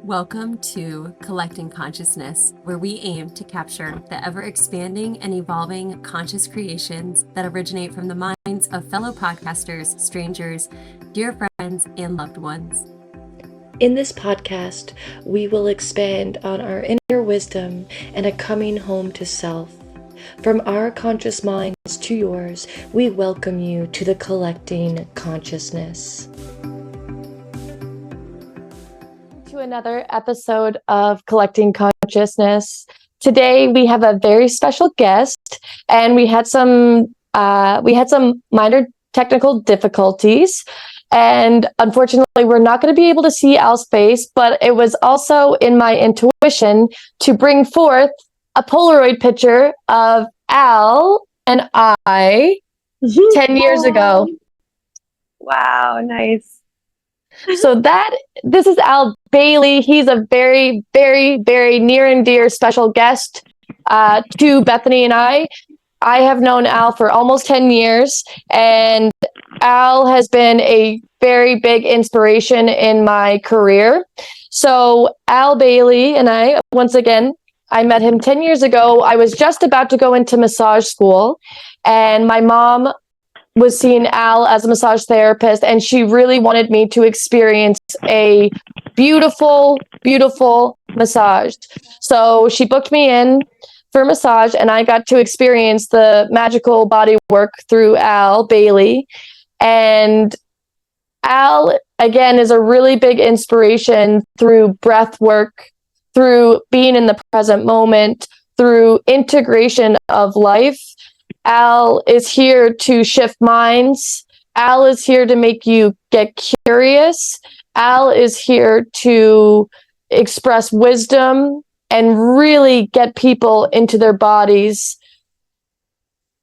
Welcome to Collecting Consciousness, where we aim to capture the ever-expanding and evolving conscious creations that originate from the minds of fellow podcasters, strangers, dear friends, and loved ones. In this podcast, we will expand on our inner wisdom and a coming home to self. From our conscious minds to yours, we welcome you to the Collecting Consciousness. To another episode of Collecting Consciousness. Today we have a very special guest, and we had some minor technical difficulties, and unfortunately we're not going to be able to see Al's face, but it was also in my intuition to bring forth a Polaroid picture of Al and I 10 years ago. Wow, nice. So this is Al Bailey. He's a very, very, very near and dear special guest to Bethany and I. I have known Al for almost 10 years, and Al has been a very big inspiration in my career. So Al Bailey and I, once again, I met him 10 years ago. I was just about to go into massage school, and my mom was seeing Al as a massage therapist, and she really wanted me to experience a beautiful, beautiful massage. So she booked me in for massage, and I got to experience the magical body work through Al Bailey. And Al, again, is a really big inspiration through breath work, through being in the present moment, through integration of life. Al is here to shift minds. Al is here to make you get curious. Al is here to express wisdom and really get people into their bodies.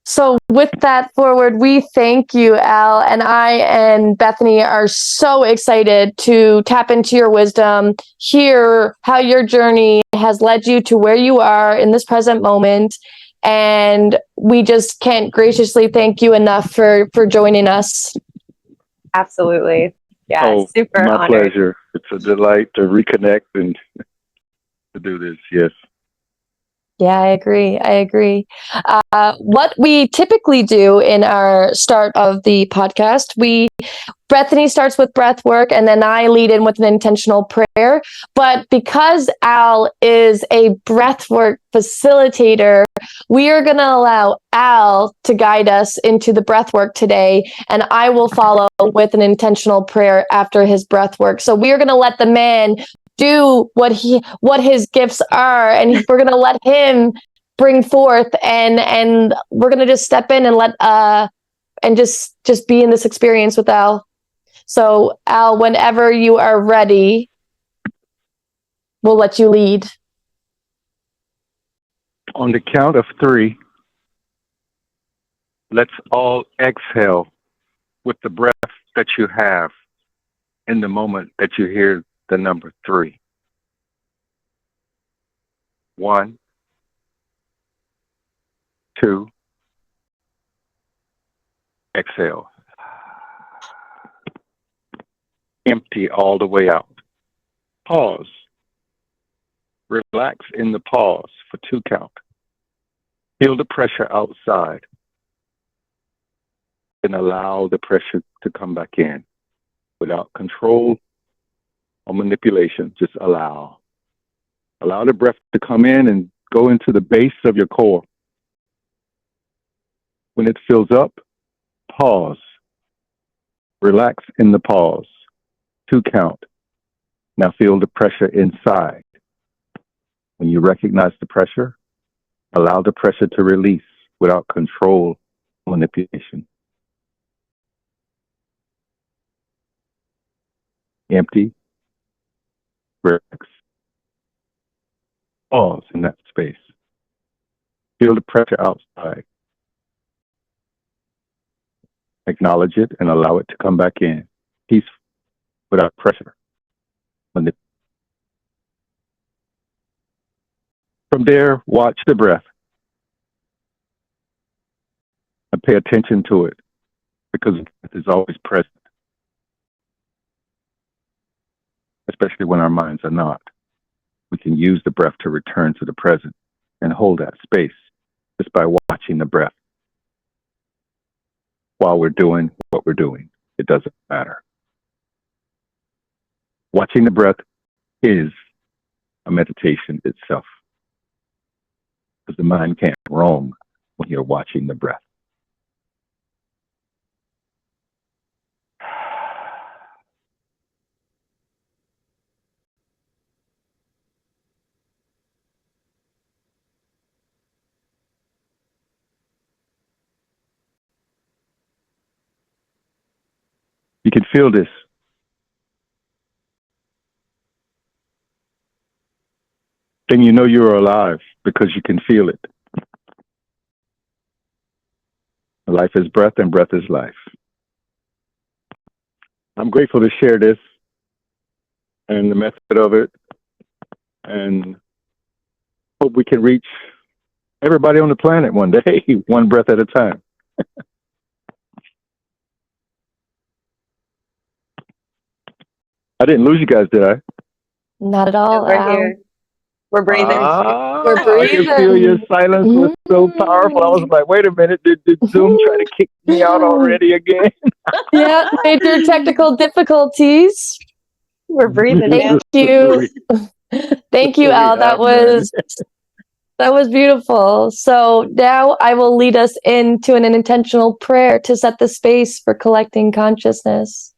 So with that forward, we thank you, Al, and I and Bethany are so excited to tap into your wisdom, hear how your journey has led you to where you are in this present moment. And we just can't graciously thank you enough for joining us. Absolutely. Yeah, super my honored. pleasure. It's a delight to reconnect and to do this. Yes. Yeah, I agree. What we typically do in our start of the podcast, Bethany starts with breath work, and then I lead in with an intentional prayer. But because Al is a breath work facilitator, we are going to allow Al to guide us into the breath work today, and I will follow with an intentional prayer after his breath work. So we are going to let the man do what his gifts are, and we're going to let him bring forth, and we're going to just step in and let and just be in this experience with Al. So Al, whenever you are ready, we'll let you lead. On the count of 3, let's all exhale with the breath that you have in the moment that you hear the number 3. 1, 2, exhale. Empty all the way out. Pause. Relax in the pause for 2 count. Feel the pressure outside. And allow the pressure to come back in without control or manipulation. Just allow. Allow the breath to come in and go into the base of your core. When it fills up, pause. Relax in the pause. 2 count. Now feel the pressure inside. When you recognize the pressure, allow the pressure to release without control or manipulation. Empty. Relax. Pause in that space. Feel the pressure outside. Acknowledge it and allow it to come back in. Peaceful, without pressure. From there, watch the breath and pay attention to it, because it is always present. As especially when our minds are not. We can use the breath to return to the present and hold that space just by watching the breath while we're doing what we're doing. It doesn't matter. Watching the breath is a meditation itself, because the mind can't roam when you're watching the breath. You can feel this. Then you know you're alive because you can feel it. Life is breath and breath is life. I'm grateful to share this and the method of it, and hope we can reach everybody on the planet one day, one breath at a time. I didn't lose you guys, did I? Not at all. We're Al. here. We're breathing. We're I can feel your breathing. silence was so powerful. I was like, wait a minute, did Zoom try to kick me out already again? Yeah, major technical difficulties. We're breathing. Thank you. Thank you, Al. That was beautiful. So now I will lead us into an intentional prayer to set the space for collecting consciousness.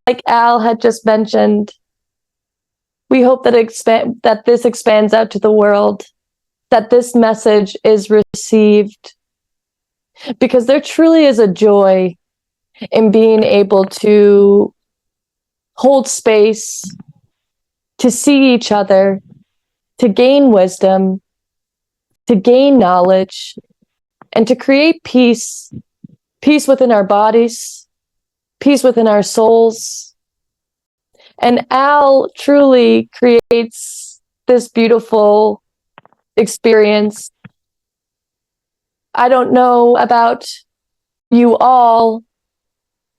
Like Al had just mentioned, we hope that this expands out to the world, that this message is received, because there truly is a joy in being able to hold space, to see each other, to gain wisdom, to gain knowledge, and to create peace within our bodies, peace within our souls. And Al truly creates this beautiful experience. I don't know about you all,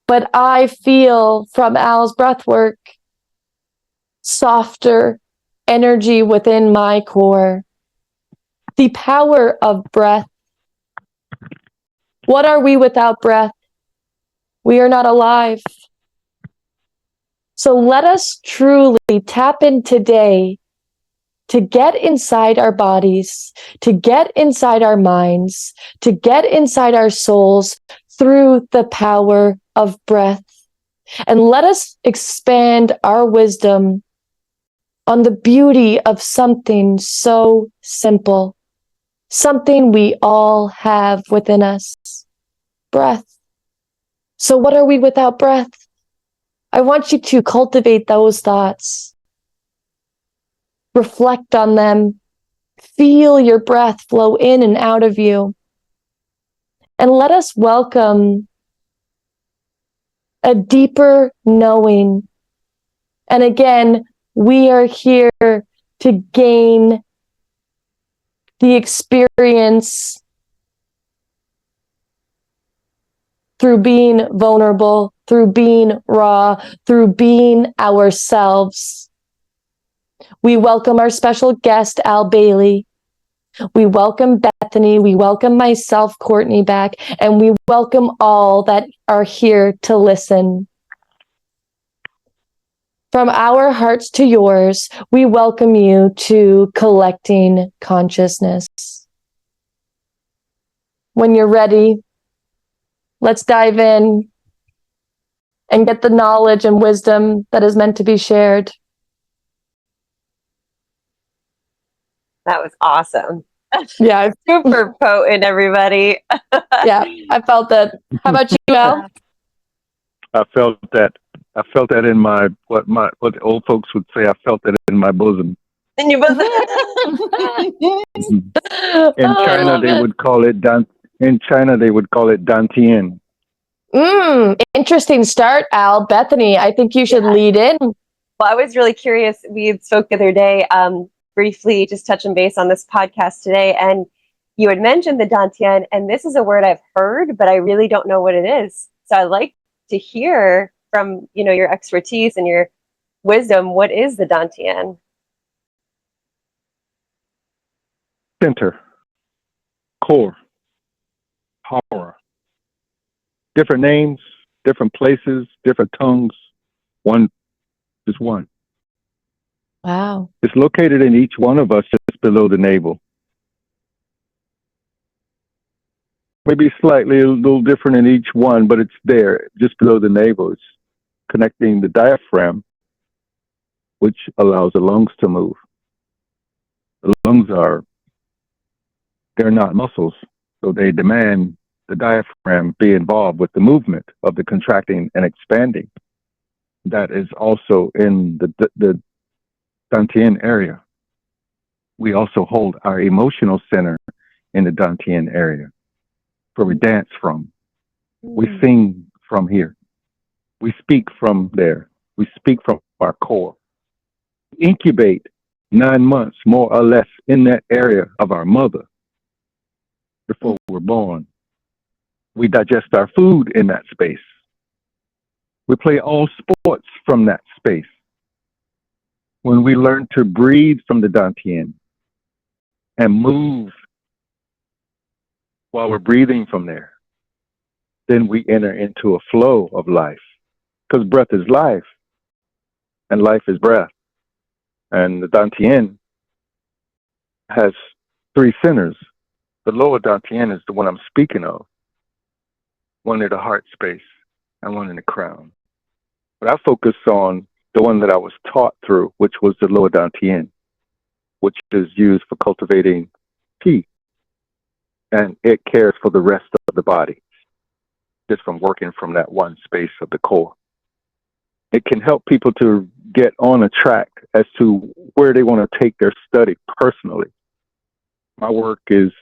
but I feel from Al's breathwork softer energy within my core. The power of breath. What are we without breath? We are not alive. So let us truly tap in today to get inside our bodies, to get inside our minds, to get inside our souls through the power of breath. And let us expand our wisdom on the beauty of something so simple, something we all have within us, breath. So what are we without breath? I want you to cultivate those thoughts. Reflect on them. Feel your breath flow in and out of you. And let us welcome a deeper knowing. And again, we are here to gain the experience through being vulnerable, through being raw, through being ourselves. We welcome our special guest, Al Bailey. We welcome Bethany. We welcome myself, Courtney, back. And we welcome all that are here to listen. From our hearts to yours, we welcome you to Collecting Consciousness. When you're ready, let's dive in and get the knowledge and wisdom that is meant to be shared. That was awesome. Yeah, Super potent, everybody. yeah, I felt that. How about you, Al? I felt that. I felt that in my what the old folks would say. I felt that in my bosom. And you both. In China, they would call it Dantian. Interesting start, Al. Bethany, I think you should lead in. Well, I was really curious. We had spoke the other day, briefly, just touching base on this podcast today, and you had mentioned the Dantian, and this is a word I've heard, but I really don't know what it is. So I'd like to hear from your expertise and your wisdom, what is the Dantian? Center, core, power. Different names, different places, different tongues. One, just one. Wow. It's located in each one of us just below the navel. Maybe slightly a little different in each one, but it's there, just below the navel. It's connecting the diaphragm, which allows the lungs to move. The lungs they're not muscles, so they demand the diaphragm be involved with the movement of the contracting and expanding. That is also in the Dantian area. We also hold our emotional center in the Dantian area, where we dance from. We sing from here. We speak from there. We speak from our core. We incubate 9 months, more or less, in that area of our mother before we're born. We digest our food in that space. We play all sports from that space. When we learn to breathe from the Dantian and move while we're breathing from there, then we enter into a flow of life. Because breath is life, and life is breath. And the Dantian has 3 centers. The lower Dantian is the one I'm speaking of, one in the heart space and one in the crown. But I focus on the one that I was taught through, which was the lower Dantian, which is used for cultivating tea. And it cares for the rest of the body, just from working from that one space of the core. It can help people to get on a track as to where they want to take their study personally. My work is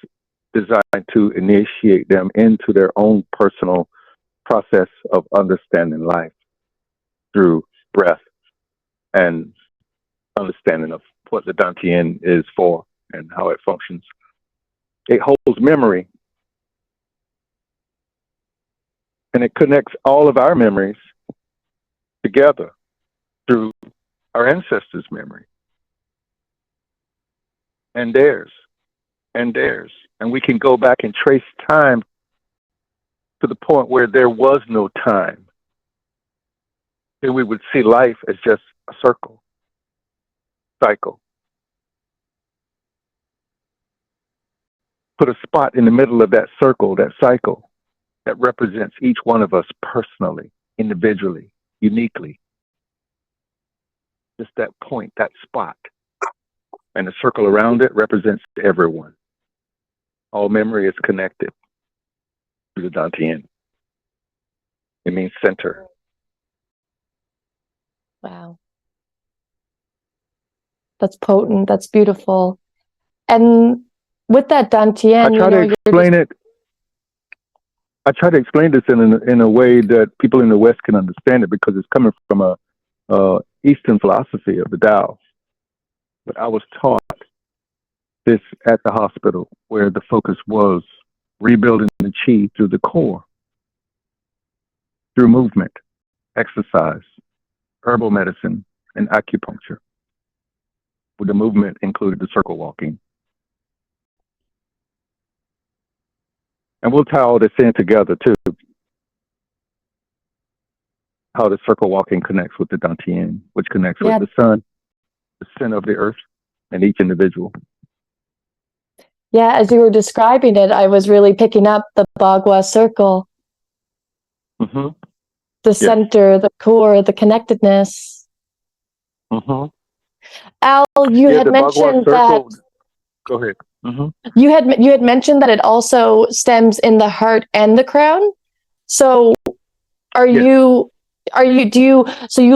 designed to initiate them into their own personal process of understanding life through breath and understanding of what the Dantian is for and how it functions. It holds memory, and it connects all of our memories together through our ancestors' memory and theirs and theirs. And we can go back and trace time to the point where there was no time. Then we would see life as just a circle, cycle. Put a spot in the middle of that circle, that cycle, that represents each one of us personally, individually, uniquely. Just that point, that spot. And the circle around it represents everyone. All memory is connected to the Dantian. It means center. Wow. That's potent. That's beautiful. And with that Dantian, I try to explain it. I try to explain this in a way that people in the West can understand it, because it's coming from a Eastern philosophy of the Tao. But I was taught this at the hospital, where the focus was rebuilding the chi through the core, through movement, exercise, herbal medicine, and acupuncture. With the movement included the circle walking. And we'll tie all this in together too. How the circle walking connects with the Dantian, which connects with the sun, the center of the earth, and each individual. Yeah, as you were describing it, I was really picking up the Bagua circle. Mm-hmm. The center, the core, the connectedness. Mm-hmm. Al, you had mentioned that. Go ahead. Mm-hmm. You had mentioned that it also stems in the heart and the crown. So, so you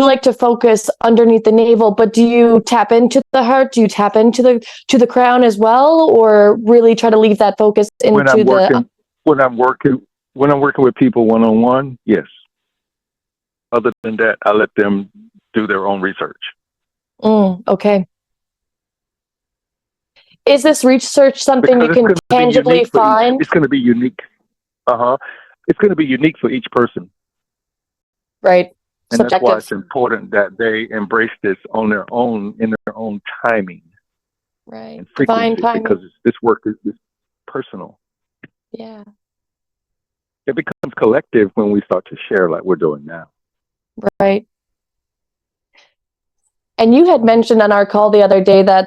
like to focus underneath the navel, but do you tap into the heart? Do you tap into the crown as well, or really try to leave that focus into when I'm working with people one-on-one? Yes. Other than that, I let them do their own research. Okay. Is this research something because you can tangibly find? It's going to be unique. It's going to be unique for each person. Right. And that's why subjective. it's important that they embrace this on their own, in their own timing Right. and Divine frequency, timing. because this work is personal. Yeah. It becomes collective when we start to share like we're doing now. Right. And you had mentioned on our call the other day that,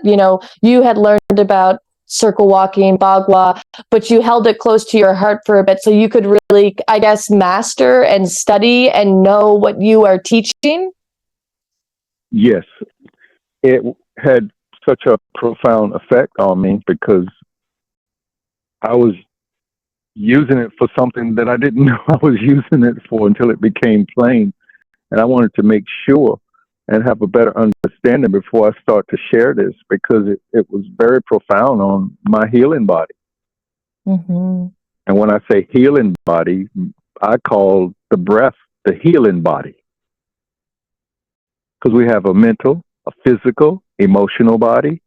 you had learned about circle walking, bagua, but you held it close to your heart for a bit so you could really, I guess, master and study and know what you are teaching. Yes, it had such a profound effect on me because I was using it for something that I didn't know I was using it for until it became plain. And I wanted to make sure and have a better understanding before I start to share this, because it was very profound on my healing body. Mm-hmm. And when I say healing body, I call the breath the healing body. Because we have a mental, a physical, emotional body,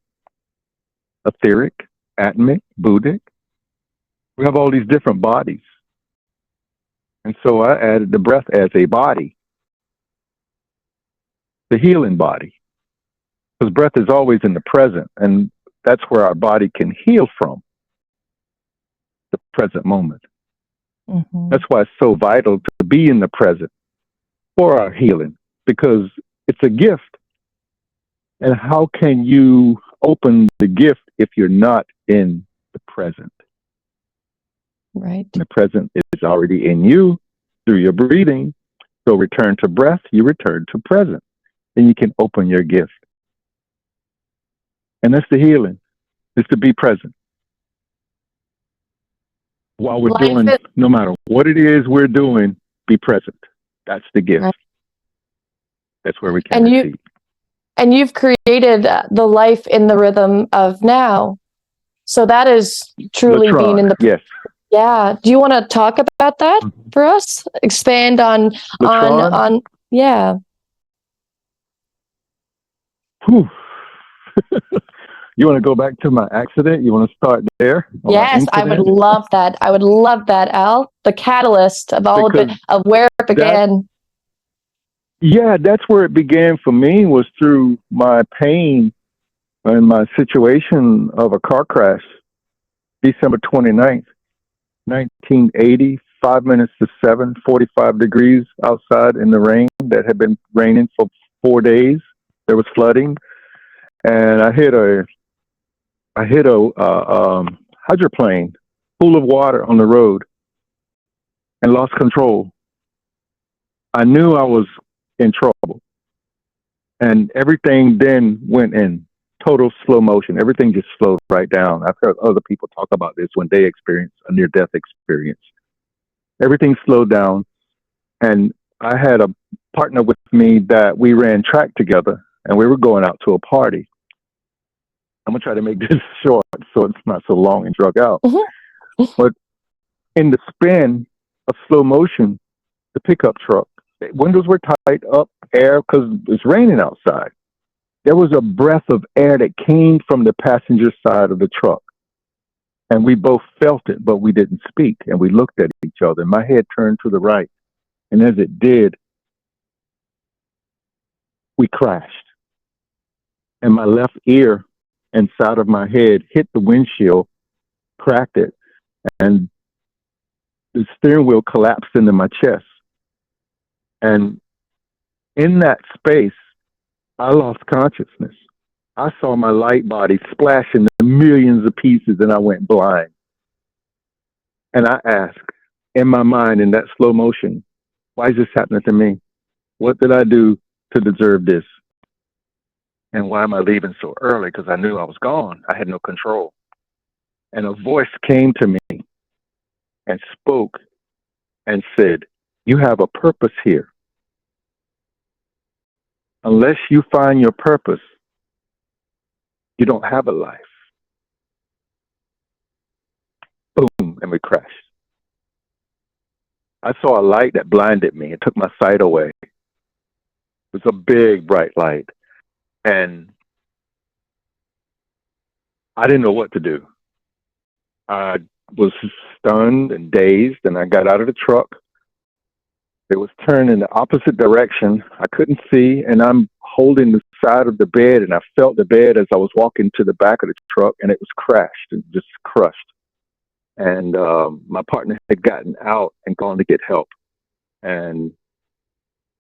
etheric, atmic, Buddhic. We have all these different bodies. And so I added the breath as a body, the healing body. Because breath is always in the present, and that's where our body can heal from, the present moment. Mm-hmm. That's why it's so vital to be in the present for our healing, because it's a gift. And how can you open the gift if you're not in the present? Right. And the present is already in you through your breathing. So return to breath, you return to present. Then you can open your gift. And that's the healing, is to be present. While we're doing, no matter what it is we're doing, be present. That's the gift. Right. That's where we can receive. And you've created the life in the rhythm of now. So that is truly being in the. Yes. Yeah. Do you want to talk about that for us? Expand on. Yeah. Whew. You want to go back to my accident? You want to start there? Yes, I would love that. I would love that, Al. The catalyst of all of it, of where it began. That's where it began for me, was through my pain and my situation of a car crash, December 29th, 1980, 5 minutes to 7, 45 degrees outside in the rain that had been raining for 4 days. There was flooding, and I hit a hydroplane full of water on the road and lost control. I knew I was in trouble, and everything then went in total slow motion. Everything just slowed right down. I've heard other people talk about this when they experience a near-death experience. Everything slowed down, and I had a partner with me that we ran track together, and we were going out to a party. I'm going to try to make this short so it's not so long and drug out. Mm-hmm. But in the spin of slow motion, the pickup truck, windows were tight, up air, because it's raining outside. There was a breath of air that came from the passenger side of the truck. And we both felt it, but we didn't speak. And we looked at each other. My head turned to the right. And as it did, we crashed. And my left ear and side of my head hit the windshield, cracked it, and the steering wheel collapsed into my chest. And in that space, I lost consciousness. I saw my light body splash into millions of pieces, and I went blind. And I asked, in my mind, in that slow motion, why is this happening to me? What did I do to deserve this? And why am I leaving so early? Because I knew I was gone. I had no control. And a voice came to me and spoke and said, you have a purpose here. Unless you find your purpose, you don't have a life. Boom, and we crashed. I saw a light that blinded me. It took my sight away. It was a big, bright light. And I didn't know what to do. I was stunned and dazed, and I got out of the truck. It was turned in the opposite direction. I couldn't see, and I'm holding the side of the bed, and I felt the bed as I was walking to the back of the truck, and it was crashed and just crushed. And my partner had gotten out and gone to get help. And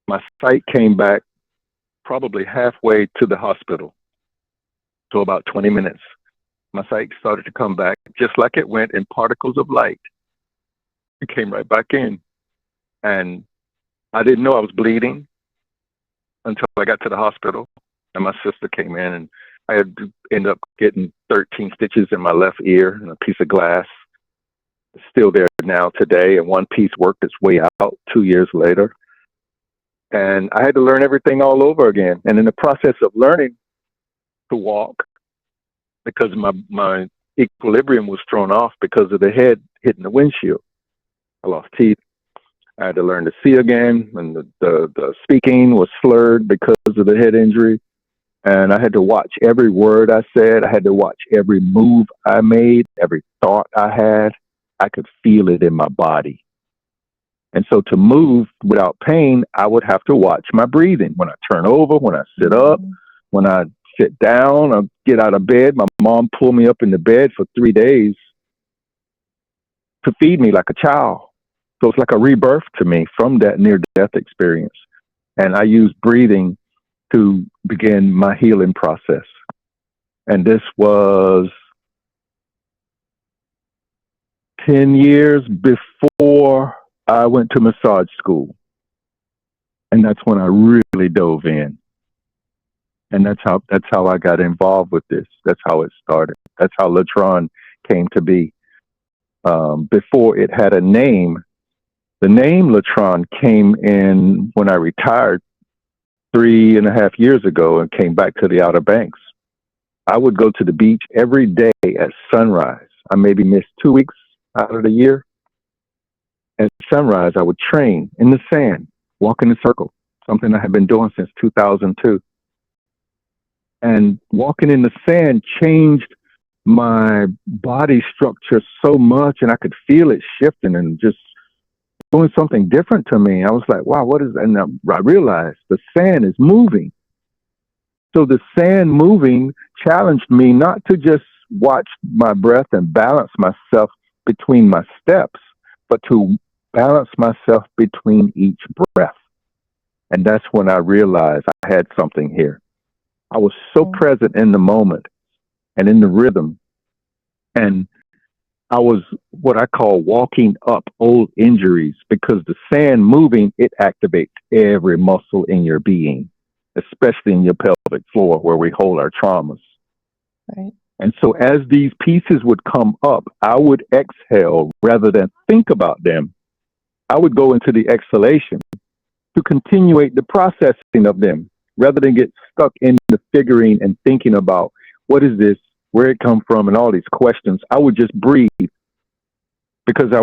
my sight came back probably halfway to the hospital, so about 20 minutes. My sight started to come back just like it went in particles of light. It came right back in. And I didn't know I was bleeding until I got to the hospital. And my sister came in, and I had to end up getting 13 stitches in my left ear and a piece of glass. It's still there now today, and one piece worked its way out 2 years later. And I had to learn everything all over again. And in the process of learning to walk, because my equilibrium was thrown off because of the head hitting the windshield, I lost teeth. I had to learn to see again, and the speaking was slurred because of the head injury. And I had to watch every word I said. I had to watch every move I made, every thought I had. I could feel it in my body. And so to move without pain, I would have to watch my breathing. When I turn over, when I sit up, when I sit down, I get out of bed. My mom pulled me up in the bed for 3 days to feed me like a child. So it's like a rebirth to me from that near-death experience. And I use breathing to begin my healing process. And this was 10 years before I went to massage school. And that's when I really dove in. And that's how I got involved with this. That's how it started. That's how Latron came to be. Before it had a name, the name Latron came in when I retired 3.5 years ago and came back to the Outer Banks. I would go to the beach every day at sunrise. I maybe missed 2 weeks out of the year. At sunrise, I would train in the sand, walk in a circle, something I had been doing since 2002. And walking in the sand changed my body structure so much, and I could feel it shifting and just doing something different to me. I was like, wow, what is that? And I realized the sand is moving. So the sand moving challenged me not to just watch my breath and balance myself between my steps, but to balance myself between each breath. And that's when I realized I had something here. I was so present in the moment and in the rhythm. And I was what I call walking up old injuries, because the sand moving, it activates every muscle in your being, especially in your pelvic floor where we hold our traumas. Right. And so as these pieces would come up, I would exhale rather than think about them. I would go into the exhalation to continuate the processing of them rather than get stuck in the figuring and thinking about what is this, where it come from, and all these questions. I would just breathe, because I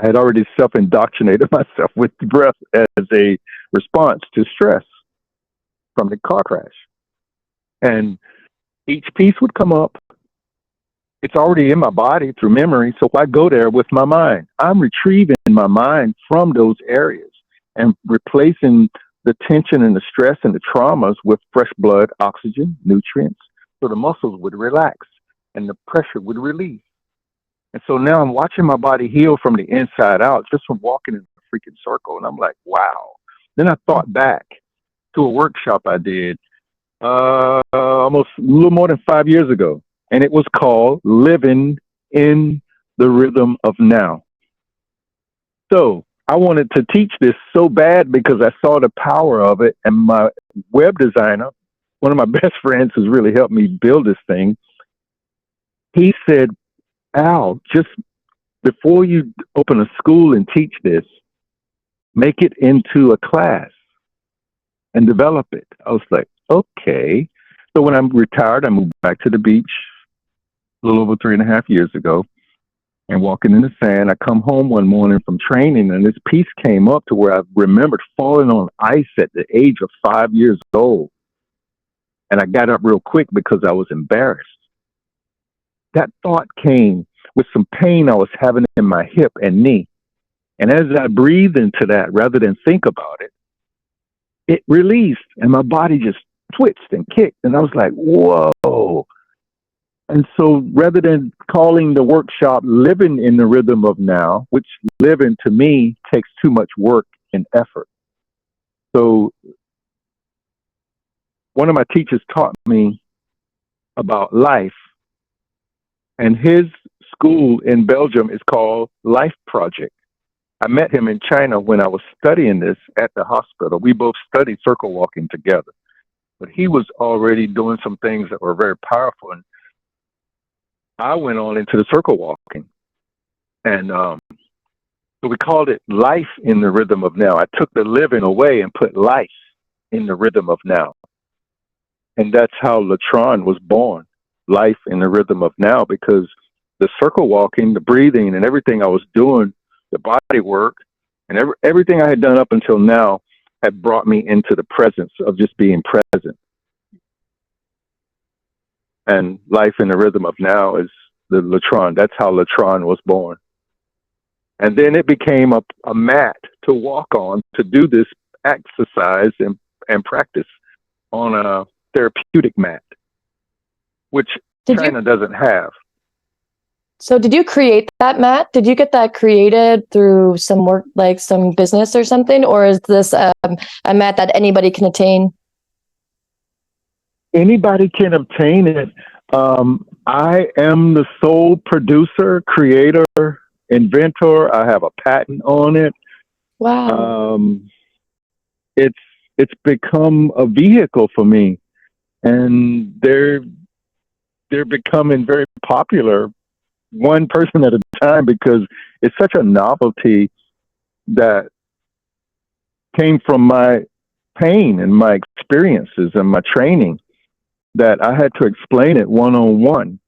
had already self-indoctrinated myself with the breath as a response to stress from the car crash. And each piece would come up. It's already in my body through memory, so why go there with my mind? I'm retrieving my mind from those areas and replacing the tension and the stress and the traumas with fresh blood, oxygen, nutrients, so the muscles would relax and the pressure would release. And so now I'm watching my body heal from the inside out just from walking in a freaking circle. And I'm like, wow. Then I thought back to a workshop I did almost a little more than 5 years ago. And it was called Living in the Rhythm of Now. So I wanted to teach this so bad because I saw the power of it. And my web designer, one of my best friends who's really helped me build this thing, he said, Al, just before you open a school and teach this, make it into a class and develop it. I was like, okay. So when I'm retired, I moved back to the beach a little over 3.5 years ago, and walking in the sand, I come home one morning from training, and this piece came up to where I remembered falling on ice at the age of 5 years old. And I got up real quick because I was embarrassed. That thought came with some pain I was having in my hip and knee. And as I breathed into that, rather than think about it, it released and my body just twitched and kicked. And I was like, whoa. And so rather than calling the workshop Living in the Rhythm of Now, which living to me takes too much work and effort. So one of my teachers taught me about life, and his school in Belgium is called Life Project. I met him in China when I was studying this at the hospital. We both studied circle walking together, but he was already doing some things that were very powerful. And I went on into the circle walking. And so we called it Life in the Rhythm of Now. I took the living away and put life in the rhythm of now. And that's how Latron was born, Life in the Rhythm of Now, because the circle walking, the breathing, and everything I was doing, the body work, and everything I had done up until now had brought me into the presence of just being present. And Life in the Rhythm of Now is the Latron. That's how Latron was born. And then it became a mat to walk on, to do this exercise and practice on a therapeutic mat, which China doesn't have. So did you create that mat? Did you get that created through some work, like some business or something? Or is this a mat that anybody can attain? Anybody can obtain it. I am the sole producer, creator, inventor. I have a patent on it. Wow. It's become a vehicle for me, and they're becoming very popular, one person at a time, because it's such a novelty that came from my pain and my experiences and my training, that I had to explain it one-on-one.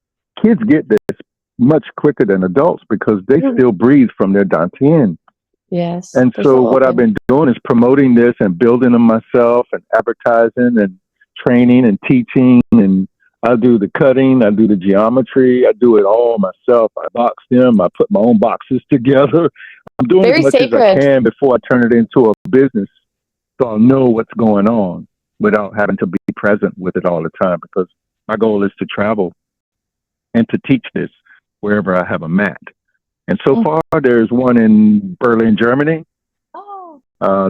Kids get this much quicker than adults because they still breathe from their Dantian. Yes. And so what I've been doing is promoting this and building them myself and advertising and training and teaching. And I do the cutting, I do the geometry, I do it all myself. I box them, I put my own boxes together. I'm doing Very as much sacred. as I can before I turn it into a business, so I'll know what's going on without having to be present with it all the time, because my goal is to travel and to teach this wherever I have a mat. And so far, there's one in Berlin, Germany. Oh.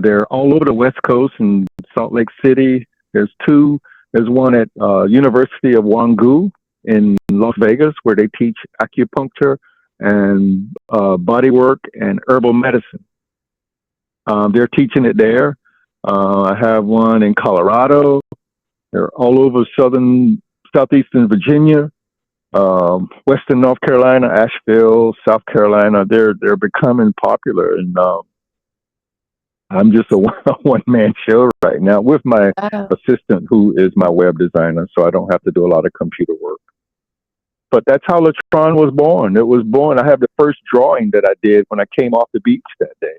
They're all over the West Coast in Salt Lake City. There's two. There's one at University of Wangu in Las Vegas, where they teach acupuncture and bodywork and herbal medicine. They're teaching it there. I have one in Colorado. They're all over southeastern Virginia. Western North Carolina, Asheville, South Carolina, they're becoming popular, and I'm just a one-man show right now with my assistant, who is my web designer, so I don't have to do a lot of computer work. But that's how Latron was born. It was born. I have the first drawing that I did when I came off the beach that day,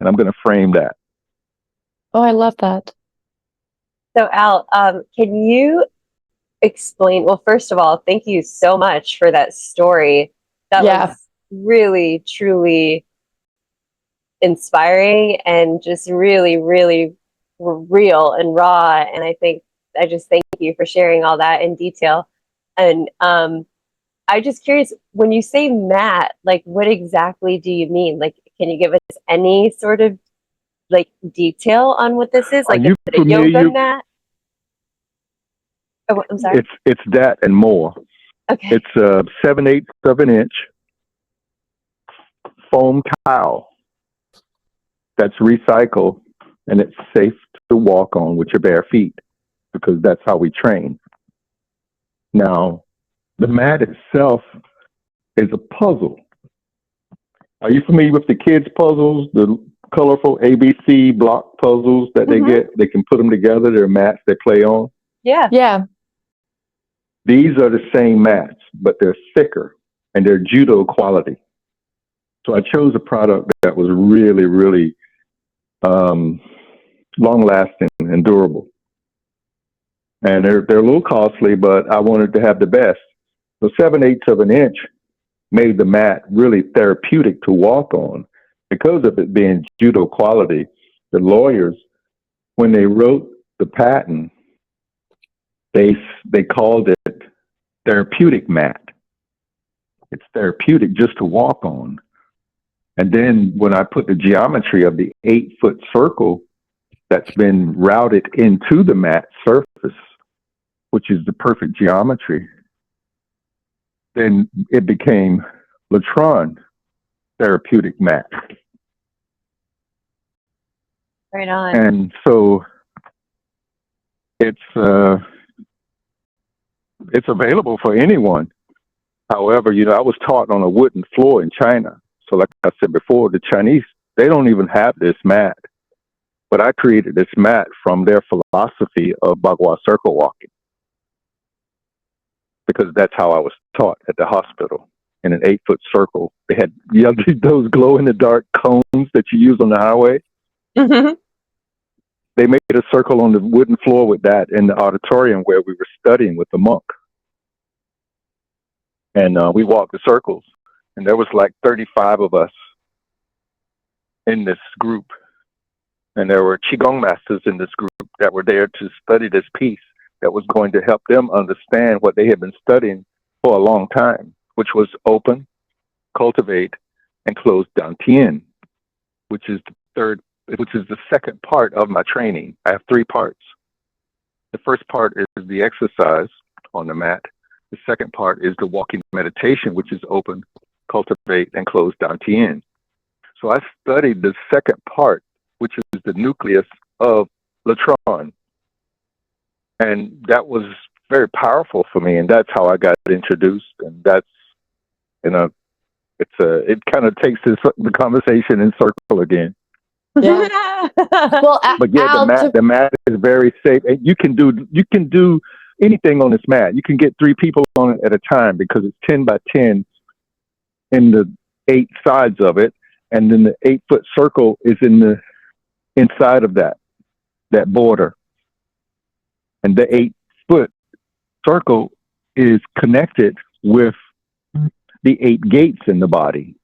and I'm going to frame that. Oh, I love that. So Al, can you explain, well, first of all, thank you so much for that story. That was really, truly inspiring and just really, really real and raw. And I just thank you for sharing all that in detail. And I'm just curious, when you say mat, like what exactly do you mean? Like, can you give us any sort of like detail on what this is? Like, is it a yoga mat? Oh, I'm sorry. It's that and more. Okay. It's a 7/8 of an inch foam tile that's recycled, and it's safe to walk on with your bare feet, because that's how we train. Now, the mat itself is a puzzle. Are you familiar with the kids' puzzles, the colorful ABC block puzzles that they get? They can put them together. They're mats they play on. Yeah. Yeah. These are the same mats, but they're thicker and they're judo quality. So I chose a product that was really, really long-lasting and durable. And they're a little costly, but I wanted to have the best. So 7/8 of an inch made the mat really therapeutic to walk on. Because of it being judo quality, the lawyers, when they wrote the patent, they called it therapeutic mat. It's therapeutic just to walk on. And then when I put the geometry of the 8-foot circle that's been routed into the mat surface, which is the perfect geometry, then it became Latron therapeutic mat. Right on. And so it's available for anyone. However, I was taught on a wooden floor in China. So like I said before, the Chinese, they don't even have this mat. But I created this mat from their philosophy of Bagua circle walking, because that's how I was taught at the hospital in an 8-foot circle. They had those glow in the dark cones that you use on the highway. Mm-hmm. They made a circle on the wooden floor with that in the auditorium where we were studying with the monk. And we walked the circles. And there was like 35 of us in this group. And there were Qigong masters in this group that were there to study this piece that was going to help them understand what they had been studying for a long time, which was open, cultivate, and close Dantian, which is the second part of my training. I have 3 parts. The first part is the exercise on the mat. The second part is the walking meditation, which is open, cultivate, and close Dantian. So I studied the second part, which is the nucleus of Latron. And that was very powerful for me, and that's how I got introduced. And that's, it kind of takes the conversation in circle again. Yeah. Well, But yeah, the mat is very safe, and you can do anything on this mat. You can get 3 people on it at a time because it's 10 by 10 in the 8 sides of it, and then the 8-foot circle is inside of that border, and the 8-foot circle is connected with the 8 gates in the body.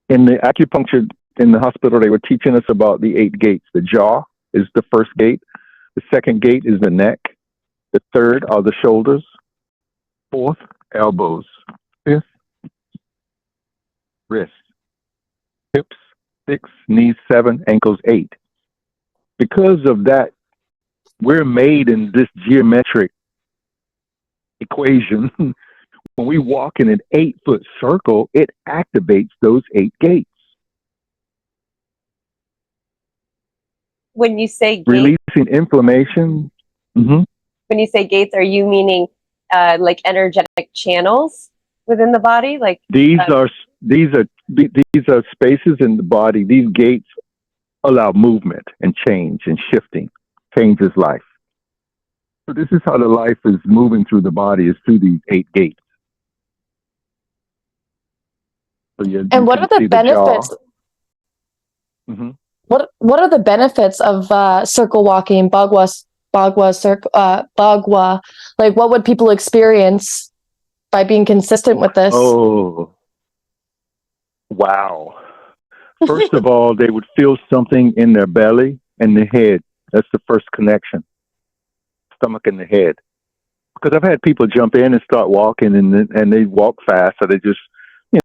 In the acupuncture in the hospital, they were teaching us about the 8 gates. The jaw is the first gate. The second gate is the neck. The third are the shoulders. Fourth, elbows. Fifth, wrists. Hips. 6, knees 7, ankles 8. Because of that, we're made in this geometric equation. When we walk in an 8-foot circle, it activates those 8 gates. When you say gates, releasing inflammation. Mm-hmm. When you say gates, are you meaning like energetic channels within the body? Like these are spaces in the body. These gates allow movement and change and shifting. Changes life. So this is how the life is moving through the body, is through these 8 gates. So and what are the benefits? Mm-hmm. What are the benefits of circle walking, Bagua? Like, what would people experience by being consistent with this? Oh, wow! First of all, they would feel something in their belly and the head. That's the first connection. Stomach and the head. Because I've had people jump in and start walking, and they walk fast, so they just,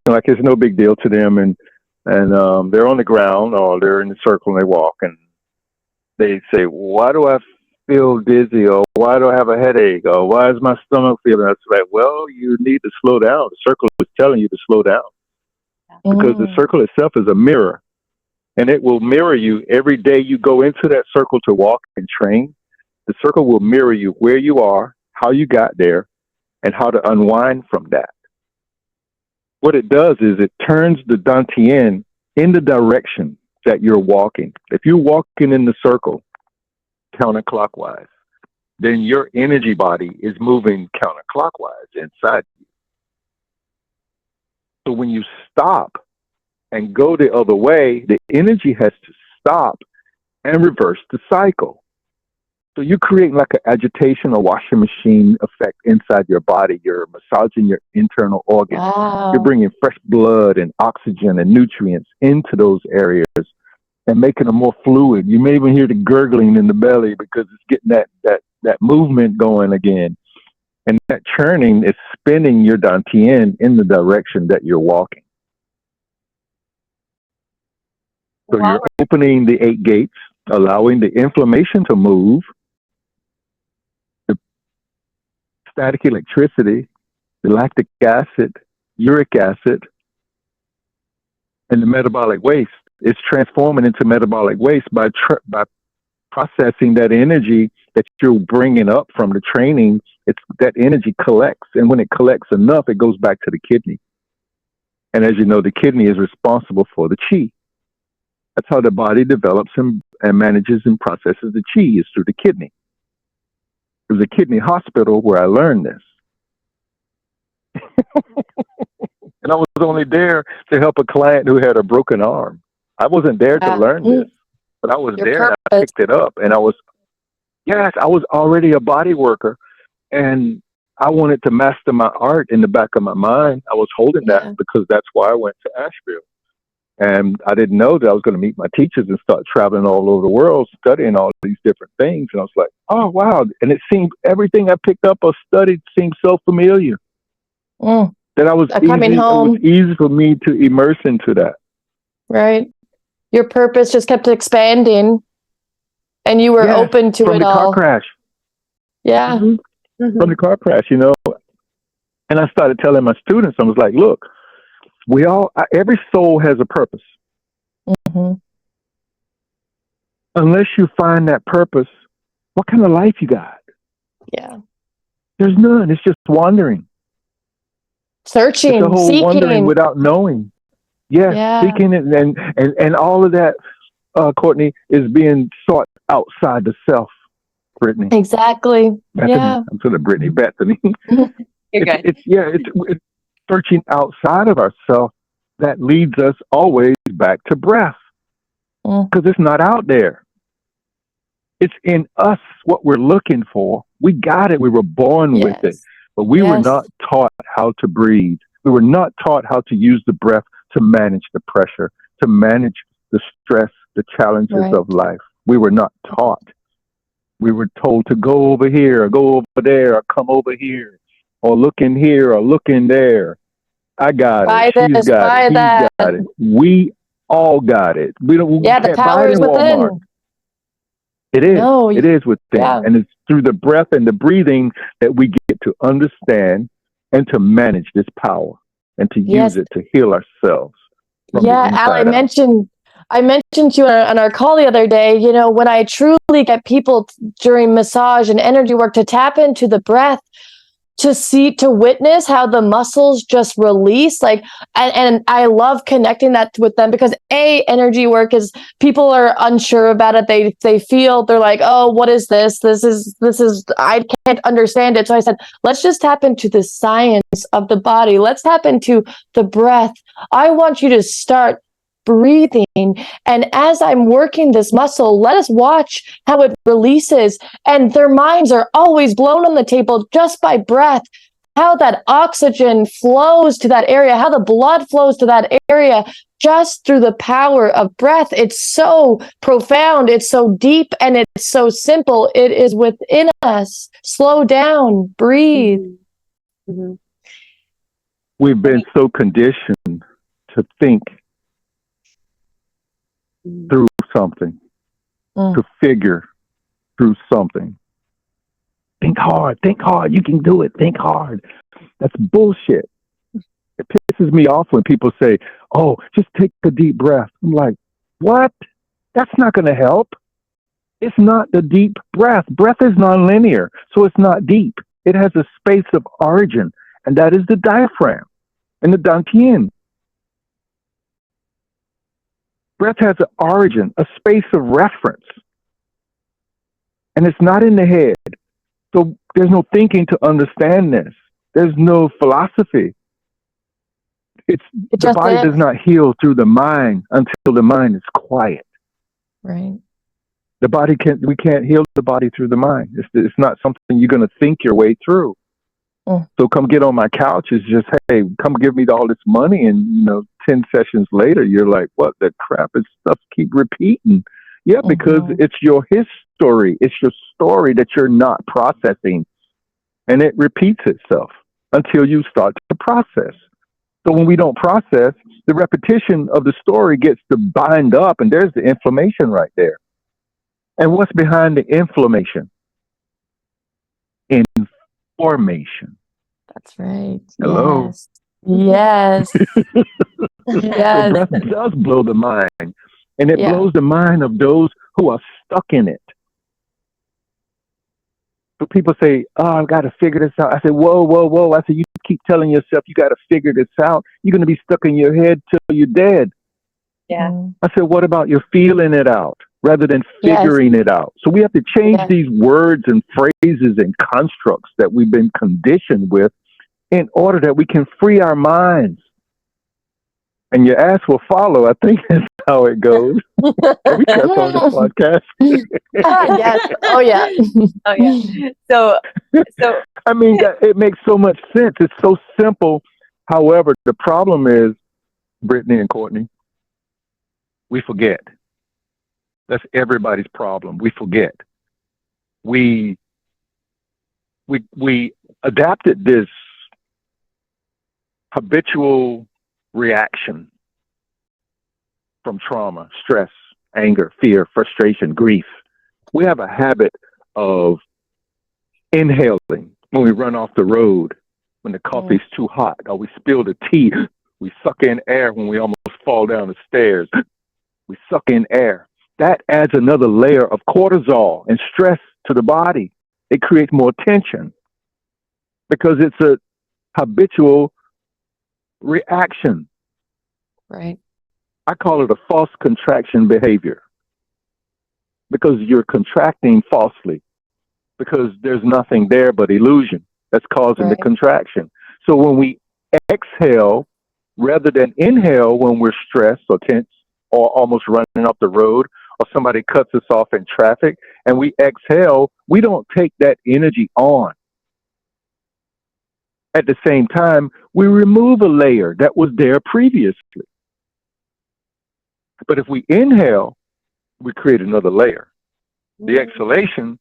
like it's no big deal to them, and they're on the ground or they're in the circle and they walk, and they say, "Why do I feel dizzy?" or "Why do I have a headache?" or "Why is my stomach feeling?" That's right. Well, you need to slow down. The circle is telling you to slow down, because the circle itself is a mirror, and it will mirror you every day you go into that circle to walk and train. The circle will mirror you where you are, how you got there, and how to unwind from that. What it does is it turns the Dantian in the direction that you're walking. If you're walking in the circle counterclockwise, then your energy body is moving counterclockwise inside you. So when you stop and go the other way, the energy has to stop and reverse the cycle. So you're creating like an agitation or washing machine effect inside your body. You're massaging your internal organs. You're Wow. bringing fresh blood and oxygen and nutrients into those areas and making them more fluid. You may even hear the gurgling in the belly because it's getting that movement going again. And that churning is spinning your Dantian in the direction that you're walking. So Wow. you're opening the 8 gates, allowing the inflammation to move, the static electricity, the lactic acid, uric acid, and the metabolic waste. It's transforming into metabolic waste by processing that energy that you're bringing up from the training. It's that energy collects, and when it collects enough, it goes back to the kidney. And as you know, the kidney is responsible for the chi. That's how the body develops and manages and processes the chi, is through the kidney. It was a kidney hospital where I learned this. And I was only there to help a client who had a broken arm. I wasn't there to learn this, but I was Your there and I purpose. picked it up. And I was already a body worker, and I wanted to master my art in the back of my mind. I was holding that because that's why I went to Asheville. And I didn't know that I was going to meet my teachers and start traveling all over the world, studying all these different things. And I was like, oh, wow. And it seemed everything I picked up or studied seemed so familiar that it was easy for me to immerse into that. Right. Your purpose just kept expanding and you were open to it all. From the car crash. Yeah. Mm-hmm. Mm-hmm. From the car crash, you know. And I started telling my students, I was like, look, every soul has a purpose. Mm-hmm. Unless you find that purpose, what kind of life you got? Yeah. There's none. It's just wandering. Searching, it's a whole seeking. Wandering without knowing. Seeking it and all of that, Courtney, is being sought outside the self, Brittany. Exactly. Bethany. Yeah. I'm sort of Brittany, Bethany. You're good. It's searching outside of ourselves that leads us always back to breath, because it's not out there. It's in us, what we're looking for. We got it. We were born with it, but we were not taught how to breathe. We were not taught how to use the breath to manage the pressure, to manage the stress, the challenges of life. We were not taught. We were told to go over here, or go over there, or come over here, or look in here, or look in there. I got it. She's got it. He's got it. We all got it. We can't the power buy it is in Walmart. within. It is. It is within. Yeah. And it's through the breath and the breathing that we get to understand and to manage this power and to use it to heal ourselves. Al, I mentioned to you on our call the other day, you know, when I truly get people during massage and energy work to tap into the breath, to witness how the muscles just release, and I love connecting that with them, because energy work is, people are unsure about it. They feel, they're like, oh, what is this? This is, I can't understand it. So I said, let's just tap into the science of the body. Let's tap into the breath. I want you to start breathing, and as I'm working this muscle, let us watch how it releases. And their minds are always blown on the table just by breath, how that oxygen flows to that area, how the blood flows to that area just through the power of breath. It's so profound, it's so deep, and it's so simple. It is within us. Slow down, breathe. Mm-hmm. We've been so conditioned to think through something, to figure through something. Think hard, you can do it, think hard. That's bullshit. It pisses me off when people say, oh, just take a deep breath. I'm like, what? That's not going to help. It's not the deep breath. Breath is nonlinear, so it's not deep. It has a space of origin, and that is the diaphragm and the Dantian. Breath has an origin, a space of reference, and it's not in the head. So there's no thinking to understand this. There's no philosophy. The body does not heal through the mind until the mind is quiet. Right. We can't heal the body through the mind. It's not something you're going to think your way through. So come get on my couch is just, hey, come give me all this money. And, 10 sessions later, you're like, what the crap is stuff keep repeating? Yeah, because it's your history. It's your story that you're not processing. And it repeats itself until you start to process. So when we don't process, the repetition of the story gets to bind up, and there's the inflammation right there. And what's behind the inflammation? Information. That's right. Hello. Yes. Yes. So breath does blow the mind, and it blows the mind of those who are stuck in it. So people say, "Oh, I've got to figure this out." I said, "Whoa, whoa, whoa!" I said, "You keep telling yourself you got to figure this out. You're going to be stuck in your head till you're dead." Yeah. I said, "What about you're feeling it out rather than figuring it out?" So we have to change these words and phrases and constructs that we've been conditioned with in order that we can free our minds. And your ass will follow. I think that's how it goes. We cuss on this podcast. Yes. Oh yeah. Oh yeah. So I mean, it makes so much sense. It's so simple. However, the problem is, Brittany and Courtney, we forget. That's everybody's problem. We forget. We adapted this habitual reaction from trauma, stress, anger, fear, frustration, grief. We have a habit of inhaling when we run off the road, when the coffee's too hot, or we spill the tea. We suck in air when we almost fall down the stairs. We suck in air. That adds another layer of cortisol and stress to the body. It creates more tension because it's a habitual reaction. Right. I call it a false contraction behavior because you're contracting falsely because there's nothing there but illusion that's causing the contraction. So when we exhale rather than inhale when we're stressed or tense or almost running off the road or somebody cuts us off in traffic and we exhale, we don't take that energy on. At the same time, we remove a layer that was there previously. But if we inhale, we create another layer. The exhalation,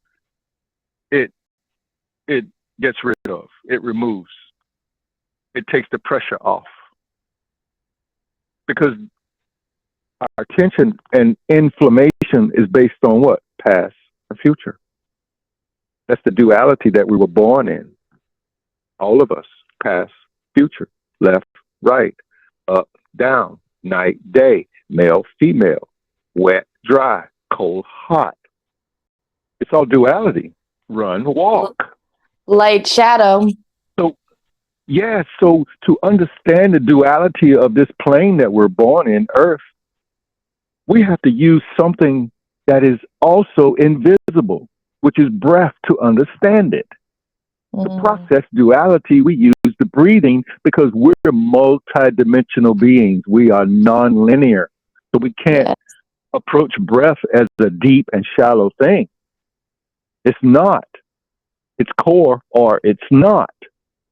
it gets rid of, it removes, it takes the pressure off. Because our tension and inflammation is based on what? Past and future. That's the duality that we were born in. All of us, past, future, left, right, up, down, night, day, male, female, wet, dry, cold, hot. It's all duality. Run, walk. Light, shadow. So to understand the duality of this plane that we're born in, Earth, we have to use something that is also invisible, which is breath, to understand it. To process duality, we use the breathing because we're multidimensional beings. We are nonlinear. So we can't approach breath as a deep and shallow thing. It's not. It's core or it's not.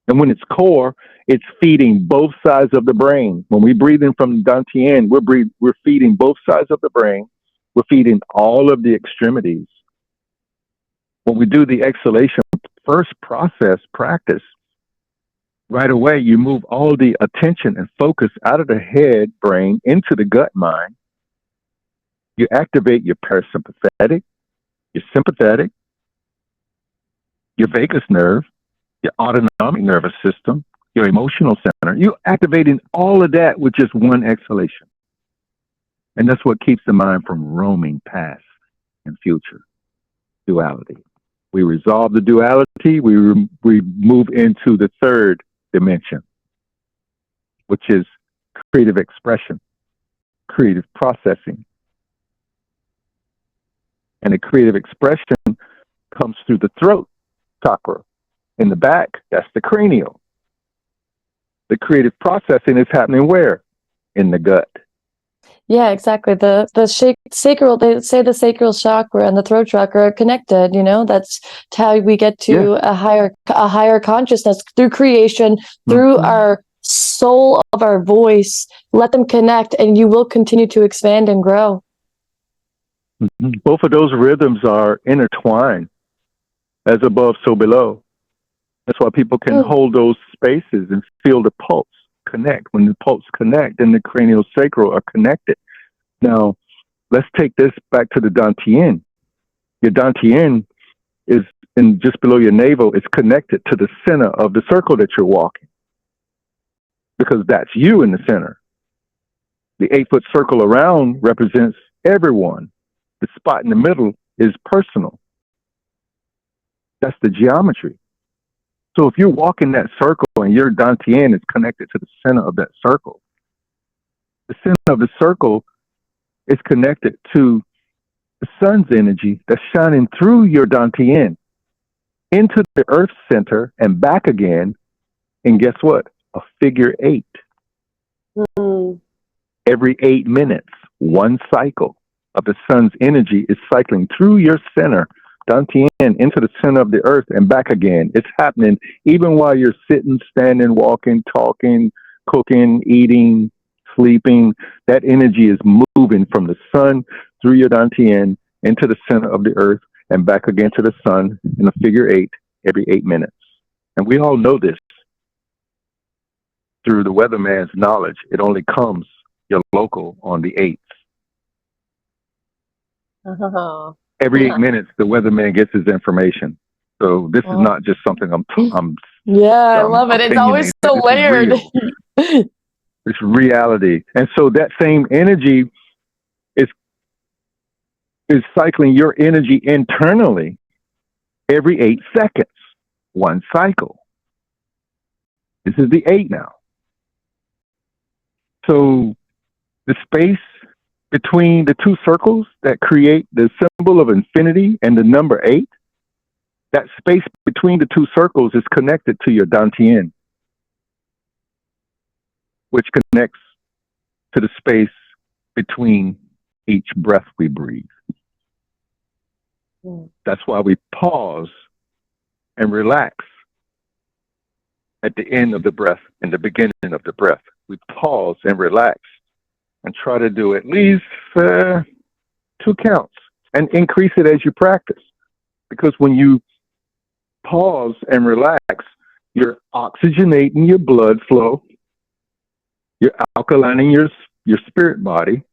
And when it's core, it's feeding both sides of the brain. When we breathe in from Dantian, we're feeding both sides of the brain. We're feeding all of the extremities. When we do the exhalation first process practice, right away you move all the attention and focus out of the head brain into the gut mind. You activate your parasympathetic, your sympathetic, your vagus nerve, your autonomic nervous system, your emotional center. You're activating all of that with just one exhalation. And that's what keeps the mind from roaming past and future. Duality. We resolve the duality, we move into the third dimension, which is creative expression, creative processing. And the creative expression comes through the throat chakra. In the back, that's the cranial. The creative processing is happening where? In the gut. Yeah, exactly. Sacral. They say the sacral chakra and the throat chakra are connected. That's how we get to a higher consciousness through creation, through our soul of our voice. Let them connect, and you will continue to expand and grow. Both of those rhythms are intertwined, as above, so below. That's why people can hold those spaces and feel the pulse connect. When the pulse connect, then the cranial sacral are connected. Now, let's take this back to the Dantian. Your Dantian is just below your navel. It's connected to the center of the circle that you're walking, because that's you in the center. The 8-foot circle around represents everyone. The spot in the middle is personal. That's the geometry. So if you're walking that circle and your Dantian is connected to the center of that circle, the center of the circle is connected to the sun's energy that's shining through your Dantian into the earth center and back again. And guess what? A figure 8. Every 8 minutes, one cycle of the sun's energy is cycling through your center, Dantian, into the center of the earth and back again. It's happening even while you're sitting, standing, walking, talking, cooking, eating, sleeping. That energy is moving from the sun through your Dantian into the center of the earth and back again to the sun in a figure 8 every 8 minutes. And we all know this through the weatherman's knowledge. It only comes your local on the 8th. Every 8 minutes, the weatherman gets his information. So this is not just something I'm I love it. It's always so layered. It's reality. And so that same energy is cycling your energy internally every 8 seconds, one cycle. This is the 8 now. So the space between the two circles that create the symbol of infinity and the number 8, that space between the two circles is connected to your Dantian, which connects to the space between each breath we breathe. That's why we pause and relax at the end of the breath and the beginning of the breath. We pause and relax and try to do at least 2 counts and increase it as you practice. Because when you pause and relax, you're oxygenating your blood flow, you're alkalining your spirit body.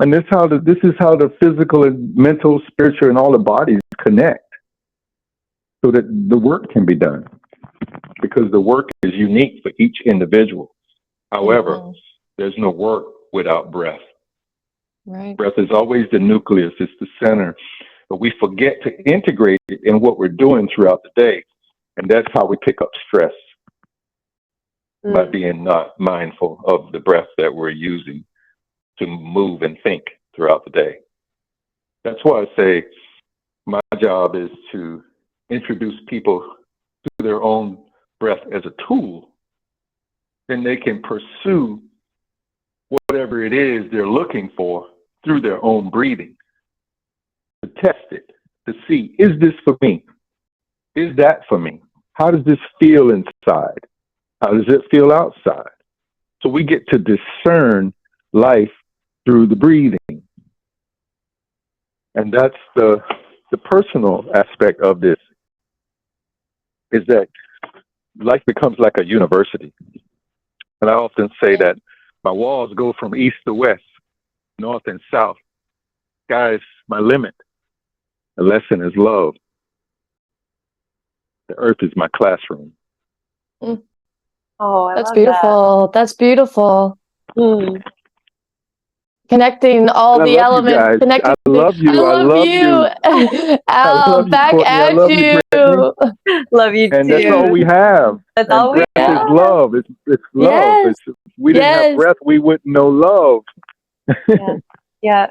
And this is how the physical and mental, spiritual, and all the bodies connect so that the work can be done. Because the work is unique for each individual. However, there's no work without breath. Right. Breath is always the nucleus, it's the center. But we forget to integrate it in what we're doing throughout the day. And that's how we pick up stress, by being not mindful of the breath that we're using to move and think throughout the day. That's why I say my job is to introduce people to their own breath as a tool. Then they can pursue whatever it is they're looking for through their own breathing, to test it, to see, is this for me? Is that for me? How does this feel inside? How does it feel outside? So we get to discern life through the breathing. And that's the personal aspect of this, is that life becomes like a university. And I often say that my walls go from east to west, north and south. Sky is my limit. The lesson is love. The earth is my classroom. Oh, That's beautiful. That's beautiful. Connecting all the elements. I love you. I love you. Al, back Courtney. at love you. Love you and too. that's all we have. That's and all we breath have. is love. It's love. Yes. We didn't have breath, we wouldn't know love. Yeah.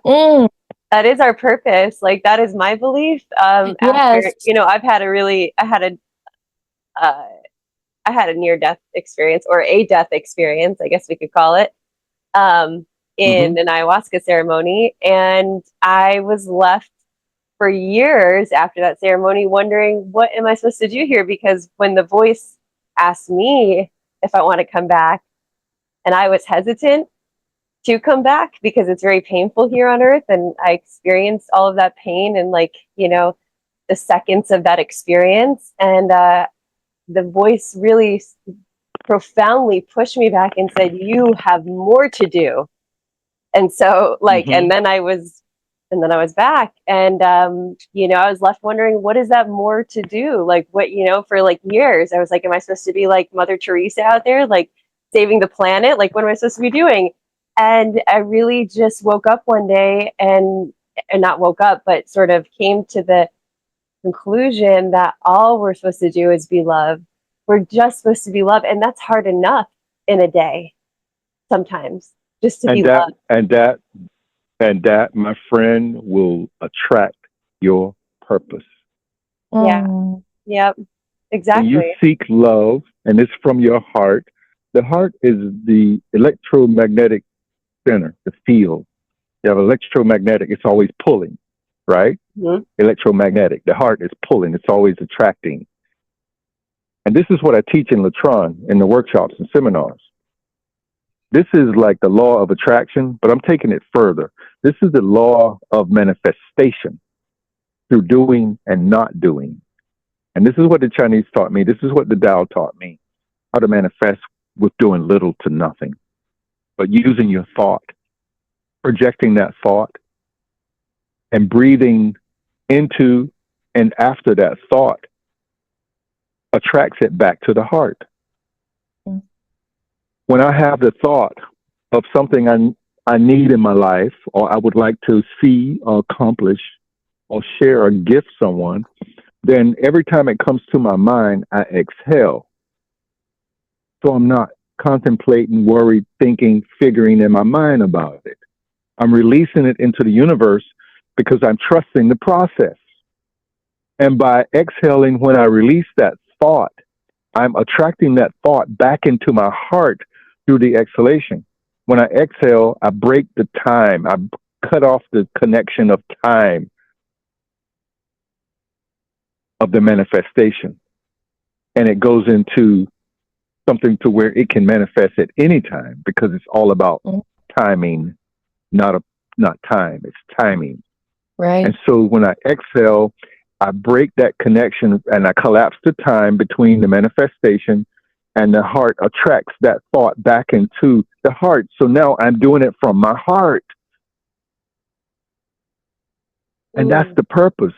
That is our purpose. Like, that is my belief. After, I had a near death experience, or a death experience, I guess we could call it. in an ayahuasca ceremony, and I was left for years after that ceremony wondering, what am I supposed to do here? Because when the voice asked me if I want to come back, and I was hesitant to come back because it's very painful here on earth, and I experienced all of that pain and, like, you know, the seconds of that experience, and the voice really profoundly pushed me back and said, you have more to do. And so, like, and then I was back, and you know, I was left wondering, what is that more to do? Like, what, you know, for like years I was like, am I supposed to be like Mother Teresa out there, like saving the planet? Like, what am I supposed to be doing? And I really just woke up one day and not woke up, but sort of came to the conclusion that all we're supposed to do is be loved. We're just supposed to be loved, and that's hard enough in a day sometimes, just to be loved. And that, my friend, will attract your purpose. Yeah. Yep. Exactly. When you seek love, and it's from your heart. The heart is the electromagnetic center, the field. You have electromagnetic, it's always pulling, right? Electromagnetic. The heart is pulling, it's always attracting. And this is what I teach in Latron in the workshops and seminars. This is like the law of attraction, but I'm taking it further. This is the law of manifestation through doing and not doing. And this is what the Chinese taught me. This is what the Tao taught me, how to manifest with doing little to nothing, but using your thought, projecting that thought, and breathing into and after that thought attracts it back to the heart. When I have the thought of something I need in my life, or I would like to see or accomplish or share or gift someone, then every time it comes to my mind, I exhale. So I'm not contemplating, worried, thinking, figuring in my mind about it. I'm releasing it into the universe because I'm trusting the process. And by exhaling, when I release that thought, I'm attracting that thought back into my heart through the exhalation. When I exhale, I break the time. I cut off the connection of time of the manifestation. And it goes into something to where it can manifest at any time, because it's all about timing, not time. It's timing. Right. And so when I exhale, I break that connection and I collapse the time between the manifestation, and the heart attracts that thought back into the heart. So now I'm doing it from my heart. And that's the purpose.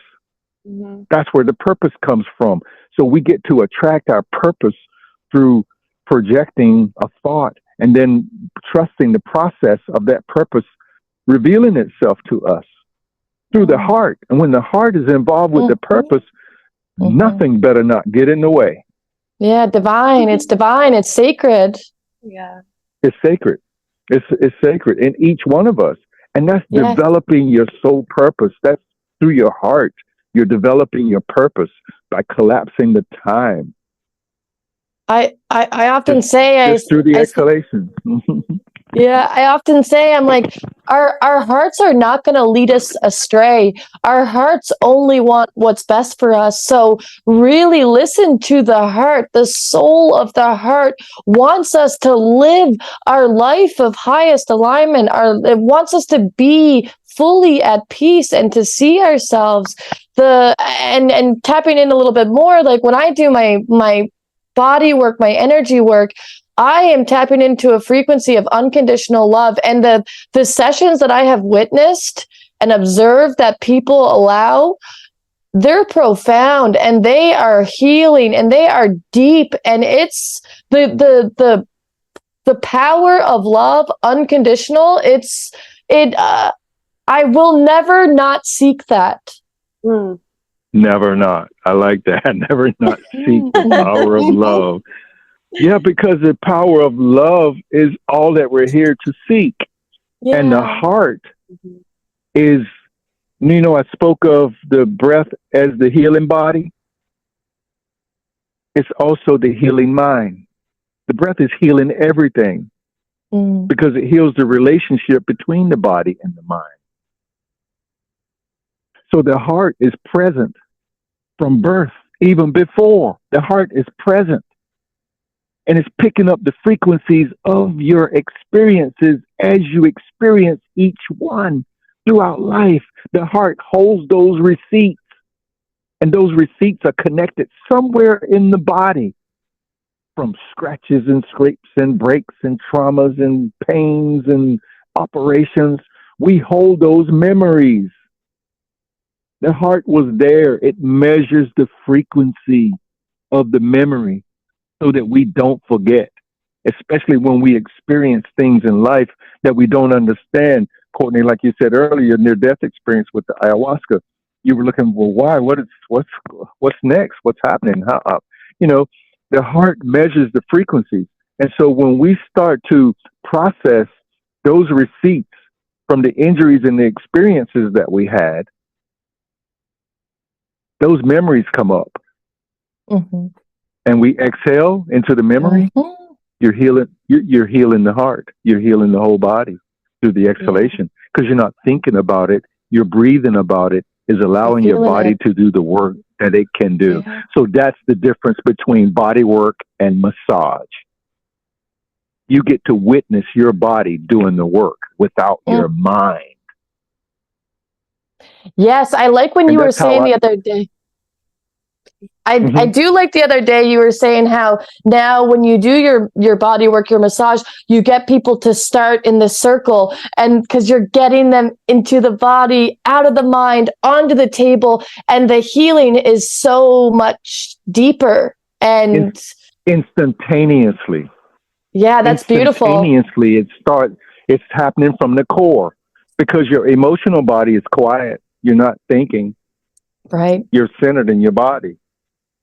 That's where the purpose comes from. So we get to attract our purpose through projecting a thought and then trusting the process of that purpose revealing itself to us through the heart. And when the heart is involved with the purpose, nothing better not get in the way. Yeah, divine. It's divine. It's sacred. Yeah. It's sacred. It's sacred in each one of us. And that's developing your soul purpose. That's through your heart. You're developing your purpose by collapsing the time. I often say through the exhalation. Yeah, I often say, I'm like, our hearts are not going to lead us astray. Our hearts only want what's best for us. So really listen to the heart. The soul of the heart wants us to live our life of highest alignment. It wants us to be fully at peace and to see ourselves. And tapping in a little bit more, like when I do my body work, my energy work, I am tapping into a frequency of unconditional love. And the sessions that I have witnessed and observed that people allow, they're profound and they are healing and they are deep. And it's the power of love, unconditional. I will never not seek that. Never not. I like that. Never not seek the power of love. Yeah, because the power of love is all that we're here to seek. Yeah. And the heart is, I spoke of the breath as the healing body. It's also the healing mind. The breath is healing everything. because it heals the relationship between the body and the mind. So the heart is present from birth, even before. The heart is present. And it's picking up the frequencies of your experiences as you experience each one throughout life. The heart holds those receipts, and those receipts are connected somewhere in the body, from scratches and scrapes and breaks and traumas and pains and operations. We hold those memories. The heart was there. It measures the frequency of the memory so that we don't forget, especially when we experience things in life that we don't understand. Courtney, like you said earlier, near-death experience with the ayahuasca, you were looking, well, why? What's next? What's happening? How? The heart measures the frequencies. And so when we start to process those receipts from the injuries and the experiences that we had, those memories come up. And we exhale into the memory. You're healing the heart. You're healing the whole body through the exhalation, because you're not thinking about it. You're breathing about it, is allowing your body to do the work that it can do. So that's the difference between body work and massage. You get to witness your body doing the work without your mind. Yes, I like when you were saying the other day. I do like the other day you were saying how now when you do your body work, your massage, you get people to start in the circle, and because you're getting them into the body, out of the mind, onto the table, and the healing is so much deeper and instantaneously. Yeah, that's beautiful. Instantaneously, it's happening from the core, because your emotional body is quiet. You're not thinking. Right. You're centered in your body.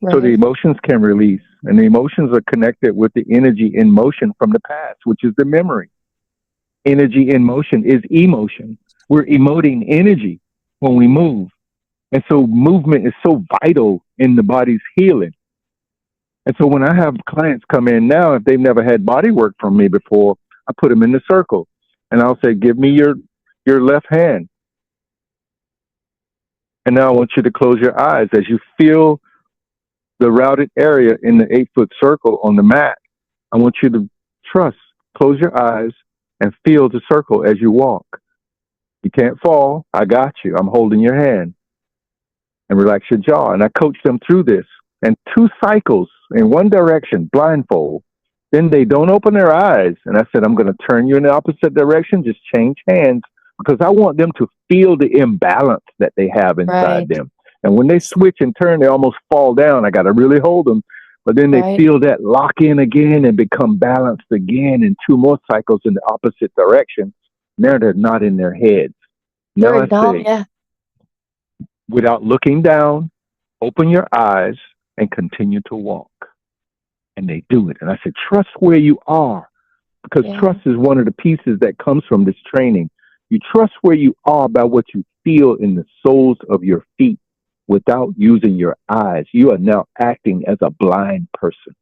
Right. So the emotions can release, and the emotions are connected with the energy in motion from the past, which is the memory. Energy in motion is emotion. We're emoting energy when we move. And so movement is so vital in the body's healing. And so when I have clients come in now, if they've never had body work from me before, I put them in the circle, and I'll say, give me your left hand. And now I want you to close your eyes as you feel the routed area in the 8-foot circle on the mat. I want you to close your eyes and feel the circle as you walk. You can't fall. I got you. I'm holding your hand. And relax your jaw. And I coach them through this. And 2 cycles in one direction, blindfold. Then they don't open their eyes. And I said, I'm going to turn you in the opposite direction. Just change hands, because I want them to feel the imbalance that they have inside them. And when they switch and turn, they almost fall down. I got to really hold them. But then they feel that lock in again and become balanced again, and 2 more cycles in the opposite direction. Now they're not in their heads. Now I say, without looking down, open your eyes and continue to walk. And they do it. And I said, trust where you are, because trust is one of the pieces that comes from this training. You trust where you are by what you feel in the soles of your feet. Without using your eyes, you are now acting as a blind person.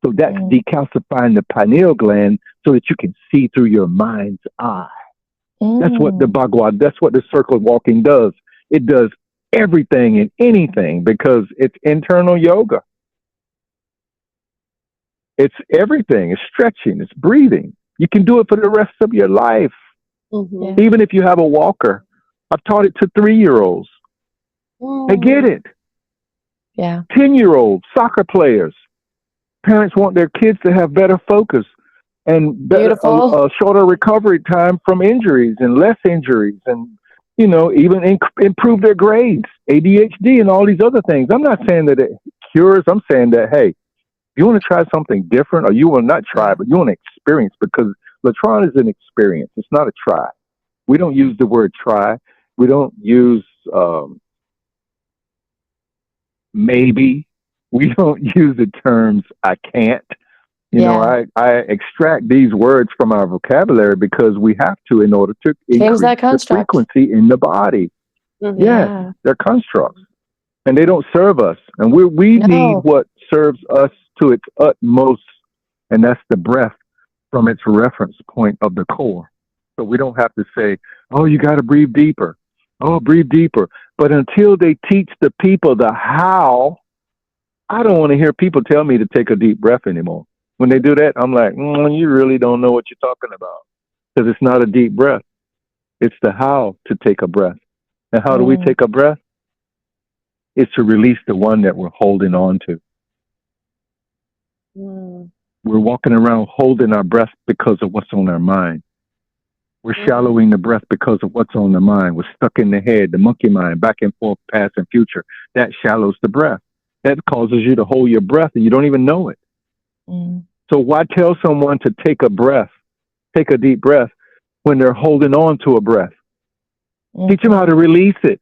So that's decalcifying the pineal gland so that you can see through your mind's eye. That's what that's what the circle walking does. It does everything and anything, because it's internal yoga. It's everything. It's stretching. It's breathing. You can do it for the rest of your life. Even if you have a walker. I've taught it to 3-year-olds. They get it. 10-year-olds, soccer players. Parents want their kids to have better focus and better, shorter recovery time from injuries and less injuries, and even improve their grades, ADHD, and all these other things. I'm not saying that it cures. I'm saying that, hey, you want to try something different, or you will not try, but you want to experience, because Latron is an experience. It's not a try. We don't use the word try. We don't use maybe. We don't use the terms I can't. I extract these words from our vocabulary because we have to, in order to increase the frequency in the body. Yes, they're constructs, and they don't serve us. And we need what serves us to its utmost, and that's the breath. from its reference point of the core. So we don't have to say, oh, you got to breathe deeper. Oh, breathe deeper. But until they teach the people the how, I don't want to hear people tell me to take a deep breath anymore. When they do that, I'm like, you really don't know what you're talking about, because it's not a deep breath. It's the how to take a breath. And how do we take a breath? It's to release the one that we're holding on to. We're walking around holding our breath because of what's on our mind. We're shallowing the breath because of what's on the mind. We're stuck in the head, the monkey mind, back and forth, past and future. That shallows the breath. That causes you to hold your breath and you don't even know it. So why tell someone to take a breath, take a deep breath, when they're holding on to a breath? Teach them how to release it.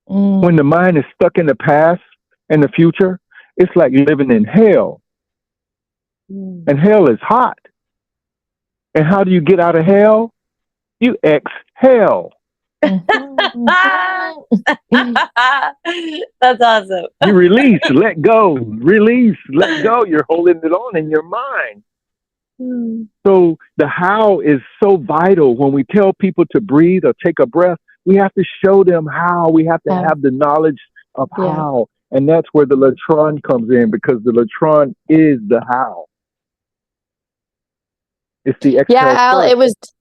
When the mind is stuck in the past and the future, it's like living in hell. And hell is hot. And how do you get out of hell? You exhale. That's awesome. You release, let go, release, let go. You're holding it on in your mind. So the how is so vital. When we tell people to breathe or take a breath, we have to show them how. We have to have the knowledge of how. And that's where the Latron comes in, because the Latron is the how. It's the exhale. Yeah, Al, first.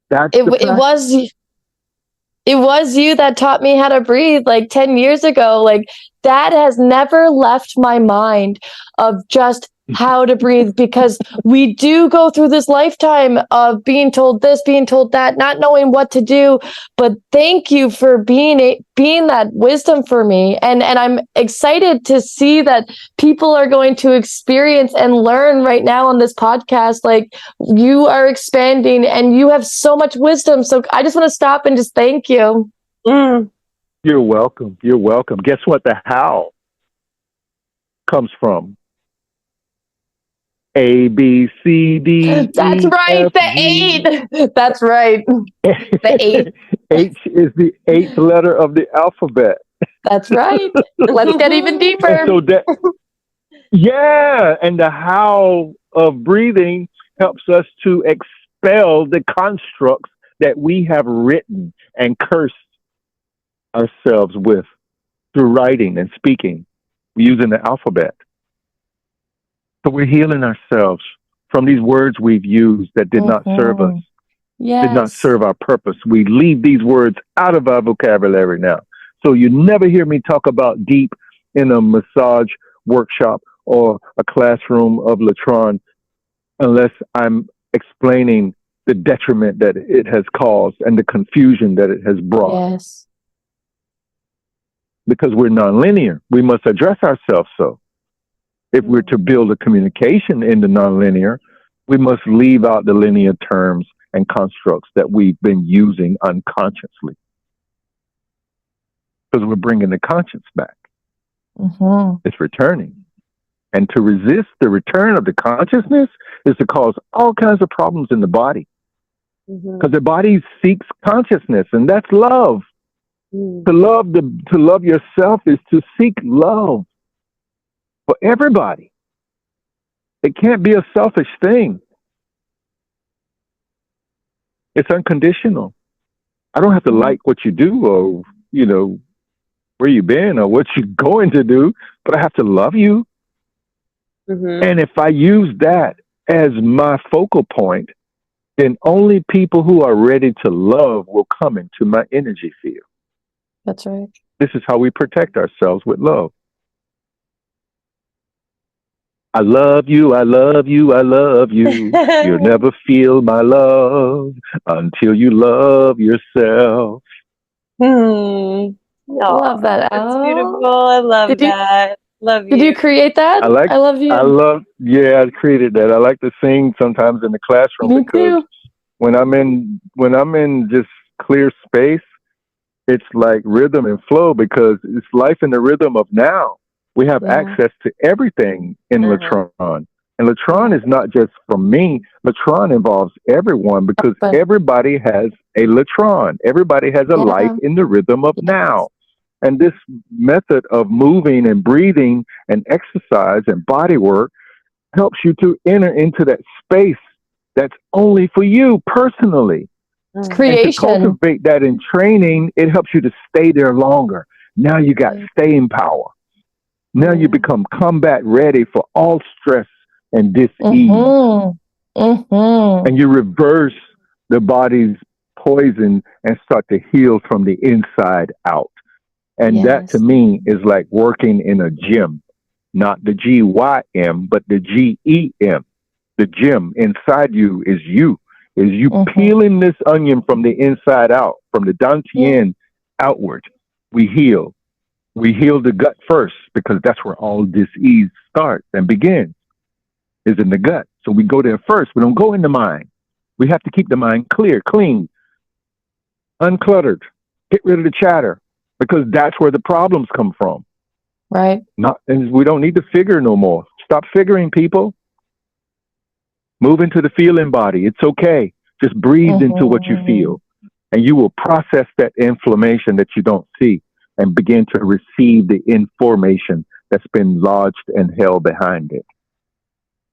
It was you that taught me how to breathe like 10 years ago. Like, that has never left my mind, of just how to breathe, because we do go through this lifetime of being told this, being told that, not knowing what to do. But thank you for being that wisdom for me. And I'm excited to see that people are going to experience and learn right now on this podcast. Like, you are expanding and you have so much wisdom. So I just want to stop and just thank you. You're welcome. You're welcome. Guess what? The how comes from A, B, C, D, That's E, right. F, The G. 8. That's right. The 8. H is the 8th letter of the alphabet. That's right. Let's get even deeper. And so and the how of breathing helps us to expel the constructs that we have written and cursed ourselves with through writing and speaking using the alphabet. So we're healing ourselves from these words we've used that did not serve us, did not serve our purpose. We leave these words out of our vocabulary now. So you never hear me talk about deep in a massage workshop or a classroom of Latron unless I'm explaining the detriment that it has caused and the confusion that it has brought. Yes. Because we're nonlinear. We must address ourselves so. If we're to build a communication in the nonlinear, we must leave out the linear terms and constructs that we've been using unconsciously. Because we're bringing the conscience back. It's returning. And to resist the return of the consciousness is to cause all kinds of problems in the body. Because the body seeks consciousness, and that's love. To love yourself is to seek love for everybody. It can't be a selfish thing. It's unconditional. I don't have to like what you do or, where you've been or what you're going to do, but I have to love you. And if I use that as my focal point, then only people who are ready to love will come into my energy field. That's right. This is how we protect ourselves with love. I love you, I love you, I love you. You'll never feel my love until you love yourself. Oh, love that. That's beautiful. I love that. Love you. Did you create that? I love you. I created that. I like to sing sometimes in the classroom. Me because too. when I'm in just clear space, it's like rhythm and flow, because it's life in the rhythm of now. We have access to everything in Latron. And Latron is not just for me. Latron involves everyone, because everybody has a Latron. Everybody has a life in the rhythm of now. And this method of moving and breathing and exercise and body work helps you to enter into that space that's only for you personally. It's Mm. And to creation. cultivate that in training, it helps you to stay there longer. Now you got staying power. Now you become combat ready for all stress and dis-ease. Mm-hmm. Mm-hmm. And you reverse the body's poison and start to heal from the inside out. And that to Yes. me is like working in a gym, not the GYM, but the GEM. The gym inside you is you. Is you peeling this onion from the inside out, from the Dantian outward. We heal. We heal the gut first because that's where all disease starts and begins, is in the gut. So we go there first. We don't go in the mind. We have to keep the mind clear, clean, uncluttered. Get rid of the chatter because that's where the problems come from. Right. And we don't need to figure no more. Stop figuring, people. Move into the feeling body. It's okay. Just breathe into what you feel, and you will process that inflammation that you don't see and begin to receive the information that's been lodged and held behind it.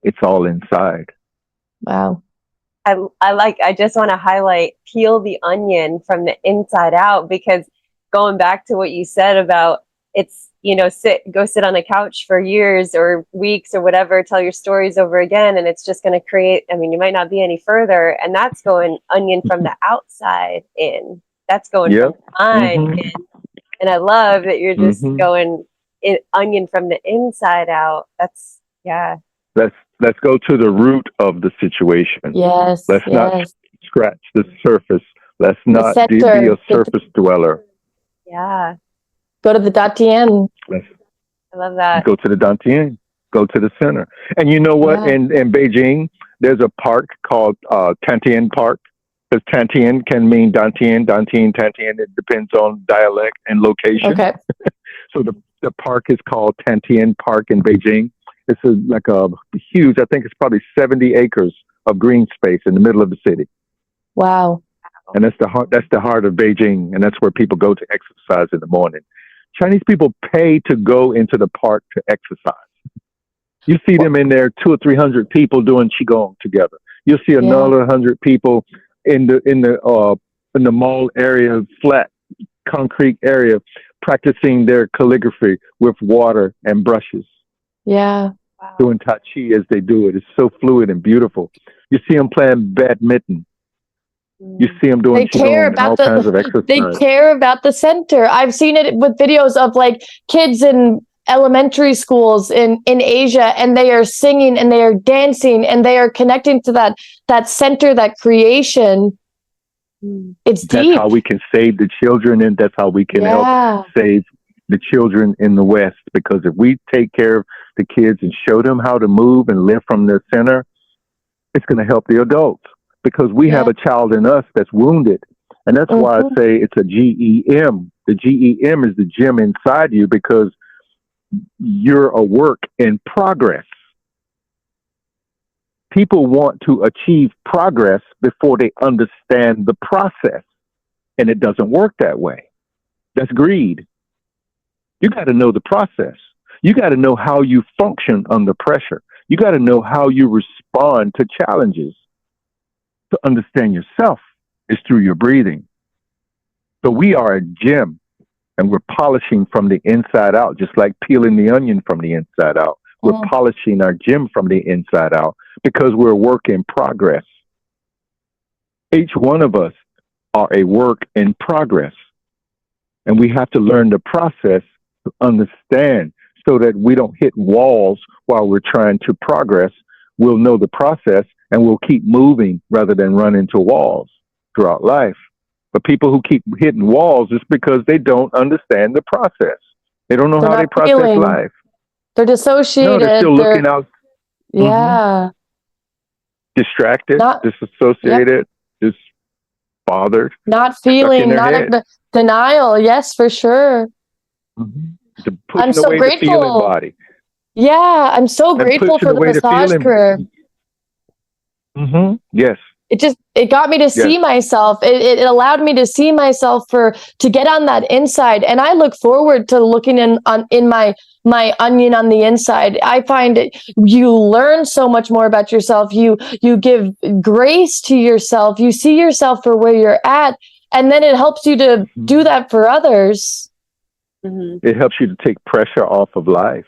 It's all inside. Wow. I just want to highlight peel the onion from the inside out, because going back to what you said about it's, go sit on a couch for years or weeks or whatever, tell your stories over again, and it's just going to create, you might not be any further, and that's going onion from the outside in. That's going from the mind in. And I love that you're just going onion from the inside out. That's, yeah. Let's go to the root of the situation. Yes. Let's not scratch the surface. Let's not be a surface dweller. Yeah. Go to the Dantian. I love that. Go to the Dantian. Go to the center. And you know what? Yeah. In Beijing, there's a park called Dantian Park. Because Dantian can mean Dantian, Dantian. It depends on dialect and location. Okay. So the park is called Dantian Park in Beijing. It's like a huge, I think it's probably 70 acres of green space in the middle of the city. Wow. And that's the heart of Beijing, and that's where people go to exercise in the morning. Chinese people pay to go into the park to exercise. You see them in there, 200 or 300 people doing qigong together. You'll see another 100 people in the mall area, flat concrete area, practicing their calligraphy with water and brushes. Yeah. Doing Tai Chi as they do it. It's so fluid and beautiful. You see them playing badminton. You see them doing qigong and all kinds of exercise. They care about the center. I've seen it with videos of like kids in elementary schools in Asia, and they are singing and they are dancing and they are connecting to that center, that creation. It's deep. That's how we can save the children, and that's how we can help save the children in the West. Because if we take care of the kids and show them how to move and live from their center, it's going to help the adults. Because we have a child in us that's wounded. And that's why I say it's a GEM. The GEM is the gym inside you, because you're a work in progress. People want to achieve progress before they understand the process. And it doesn't work that way. That's greed. You got to know the process. You got to know how you function under pressure. You got to know how you respond to challenges. To understand yourself is through your breathing. So we are a gym, and we're polishing from the inside out, just like peeling the onion from the inside out. We're polishing our gym from the inside out because we're a work in progress. Each one of us are a work in progress. And we have to learn the process to understand so that we don't hit walls while we're trying to progress. We'll know the process and we'll keep moving rather than run into walls throughout life. But people who keep hitting walls is because they don't understand the process. They don't know how they process life. They're dissociated. No, they're still looking out. Yeah. Distracted, disassociated, just bothered. Not feeling, denial. Yes, for sure. I'm so grateful. The feeling body. Yeah, I'm so grateful for the massage career. Yes. it got me to see myself. It allowed me to see myself to get on that inside. And I look forward to looking in my onion on the inside. I find you learn so much more about yourself. You give grace to yourself. You see yourself for where you're at. And then it helps you to do that for others. Mm-hmm. It helps you to take pressure off of life.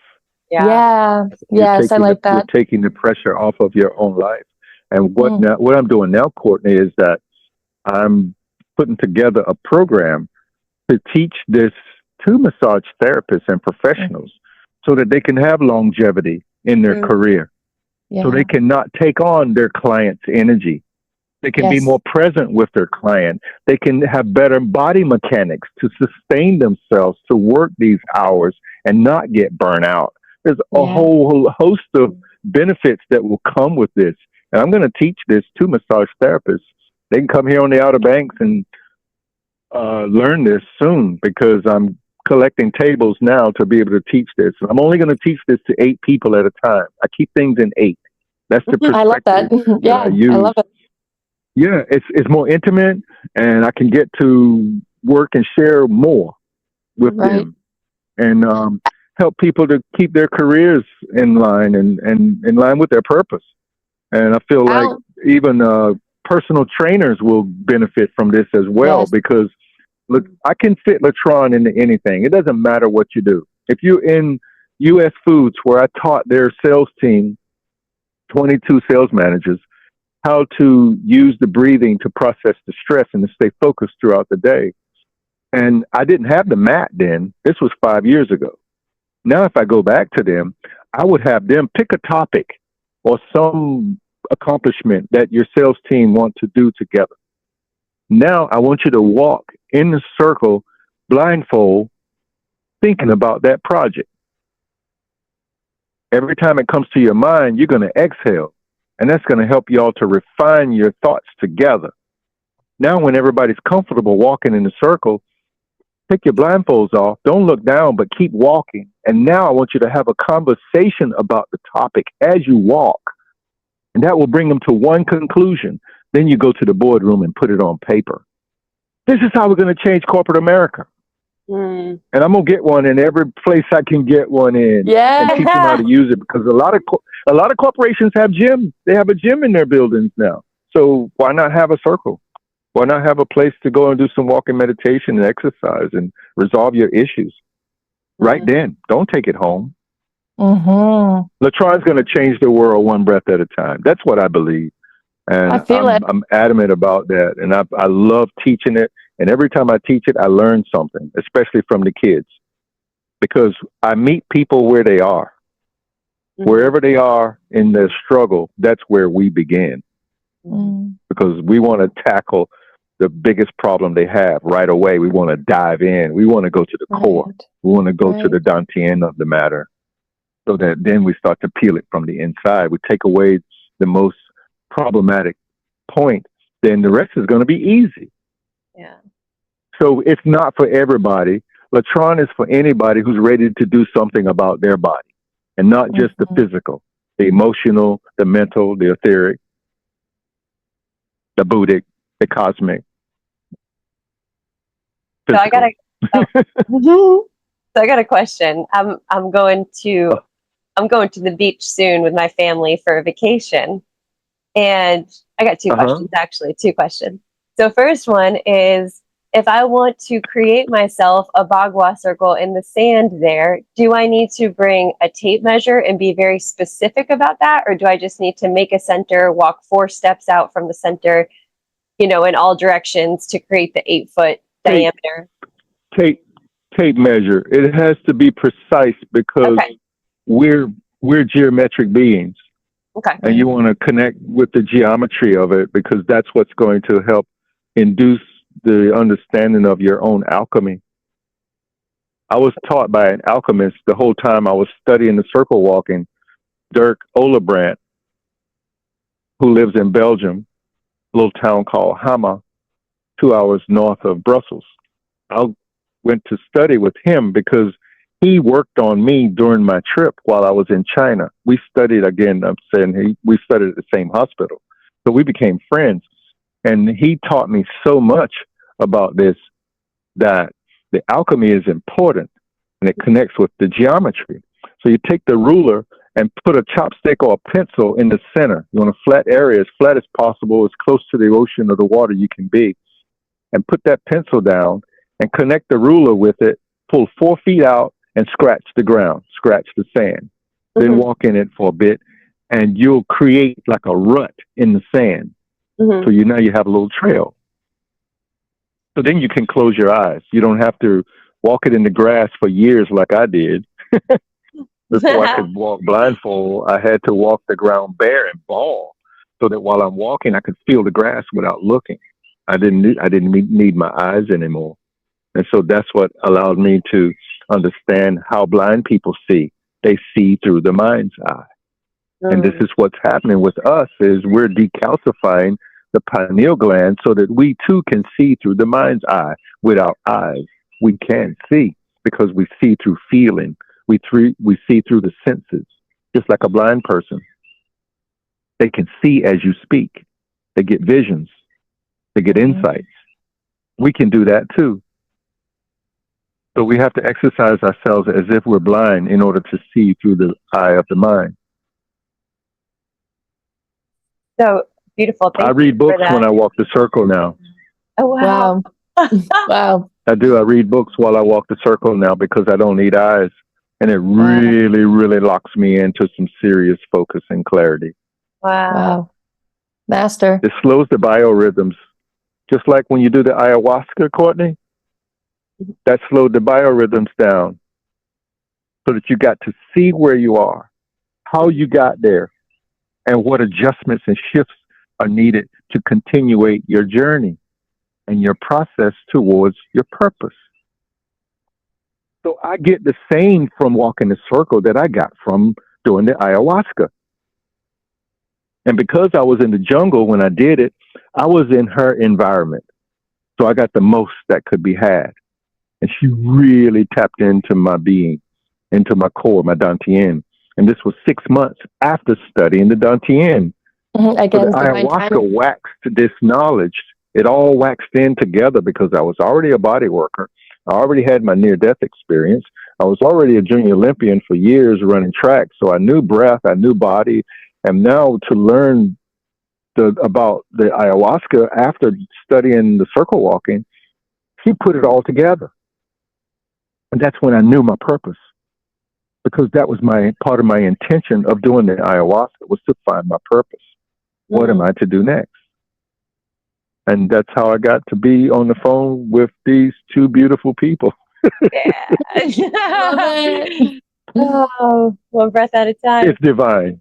Yeah. Yes, I like that. You're taking the pressure off of your own life. And what I'm doing now, Courtney, is that I'm putting together a program to teach this to massage therapists and professionals so that they can have longevity in their career. Yeah. So they can not take on their client's energy. They can be more present with their client. They can have better body mechanics to sustain themselves to work these hours and not get burnt out. There's a whole host of benefits that will come with this. And I'm going to teach this to massage therapists. They can come here on the Outer Banks and learn this soon, because I'm collecting tables now to be able to teach this. I'm only going to teach this to 8 people at a time. I keep things in 8. That's the perspective. I love that. Yeah, I love it. Yeah, it's more intimate, and I can get to work and share more with them, and help people to keep their careers in line and in line with their purpose. And I feel like even personal trainers will benefit from this as well, because look, I can fit Latron into anything. It doesn't matter what you do. If you're in U.S. Foods, where I taught their sales team, 22 sales managers, how to use the breathing to process the stress and to stay focused throughout the day. And I didn't have the mat then. This was 5 years ago. Now, if I go back to them, I would have them pick a topic or some accomplishment that your sales team want to do together. Now, I want you to walk in the circle, blindfold, thinking about that project. Every time it comes to your mind, you're going to exhale. And that's going to help you all to refine your thoughts together. Now, when everybody's comfortable walking in the circle, take your blindfolds off. Don't look down, but keep walking. And now I want you to have a conversation about the topic as you walk. And that will bring them to one conclusion. Then you go to the boardroom and put it on paper. This is how we're going to change corporate America. And I'm going to get one in every place I can get one in. And teach them how to use it, because a lot of corporations have gyms. They have a gym in their buildings now. So why not have a circle? Why not have a place to go and do some walking meditation and exercise and resolve your issues right then? Don't take it home. Latron's going to change the world one breath at a time. That's what I believe. And I'm adamant about that. And I love teaching it. And every time I teach it, I learn something, especially from the kids, because I meet people where they are. Wherever they are in their struggle, that's where we begin. Because we want to tackle the biggest problem they have right away. We want to dive in. We want to go to the core. We want to go to the Dantian of the matter, so that then we start to peel it from the inside. We take away the most problematic point, then the rest is going to be easy. Yeah. So it's not for everybody. Latron is for anybody who's ready to do something about their body, and not just the physical, the emotional, the mental, the etheric, the Buddhic, the cosmic. So I got a question. I'm going to the beach soon with my family for a vacation, and I got two questions. So first one is, if I want to create myself a bagua circle in the sand there, do I need to bring a tape measure and be very specific about that? Or do I just need to make a center, walk 4 steps out from the center, in all directions to create the 8-foot diameter? Tape measure. It has to be precise, because we're geometric beings. And you want to connect with the geometry of it, because that's what's going to help induce the understanding of your own alchemy. I was taught by an alchemist the whole time I was studying the circle walking, Dirk Olebrandt, who lives in Belgium, a little town called Hama, 2 hours north of Brussels. I went to study with him because he worked on me during my trip while I was in China. We studied, again, we studied at the same hospital. So we became friends. And he taught me so much about this, that the alchemy is important and it connects with the geometry. So you take the ruler and put a chopstick or a pencil in the center. You want a flat area, as flat as possible, as close to the ocean or the water you can be. And put that pencil down and connect the ruler with it, pull 4 feet out and scratch the ground, scratch the sand. Then walk in it for a bit and you'll create like a rut in the sand. So now you have a little trail. So then you can close your eyes. You don't have to walk it in the grass for years like I did. Before I could walk blindfold, I had to walk the ground bare and bawl, so that while I'm walking, I could feel the grass without looking. I didn't need my eyes anymore. And so that's what allowed me to understand how blind people see. They see through the mind's eye. And this is what's happening with us, is we're decalcifying the pineal gland so that we too can see through the mind's eye. Without eyes, we can't see, because we see through feeling. We see through the senses, just like a blind person. They can see as you speak. They get visions. They get insights. We can do that too. So we have to exercise ourselves as if we're blind in order to see through the eye of the mind. So beautiful. I read books when I walk the circle now. Oh, wow. Wow. I do. I read books while I walk the circle now because I don't need eyes. And it really, really locks me into some serious focus and clarity. Wow. Master. It slows the biorhythms. Just like when you do the ayahuasca, Courtney, that slowed the biorhythms down so that you got to see where you are, how you got there, and what adjustments and shifts are needed to continuate your journey and your process towards your purpose. So I get the same from walking the circle that I got from doing the ayahuasca. And because I was in the jungle when I did it, I was in her environment. So I got the most that could be had. And she really tapped into my being, into my core, my Dantian. And this was 6 months after studying the Dantian. Again, so the ayahuasca waxed this knowledge. It all waxed in together because I was already a body worker. I already had my near-death experience. I was already a junior Olympian for years running track. So I knew breath, I knew body. And now to learn about the ayahuasca after studying the circle walking, she put it all together. And that's when I knew my purpose, because that was my part of my intention of doing the ayahuasca, was to find my purpose. What am I to do next? And that's how I got to be on the phone with these two beautiful people. Oh, one breath at a time. It's divine.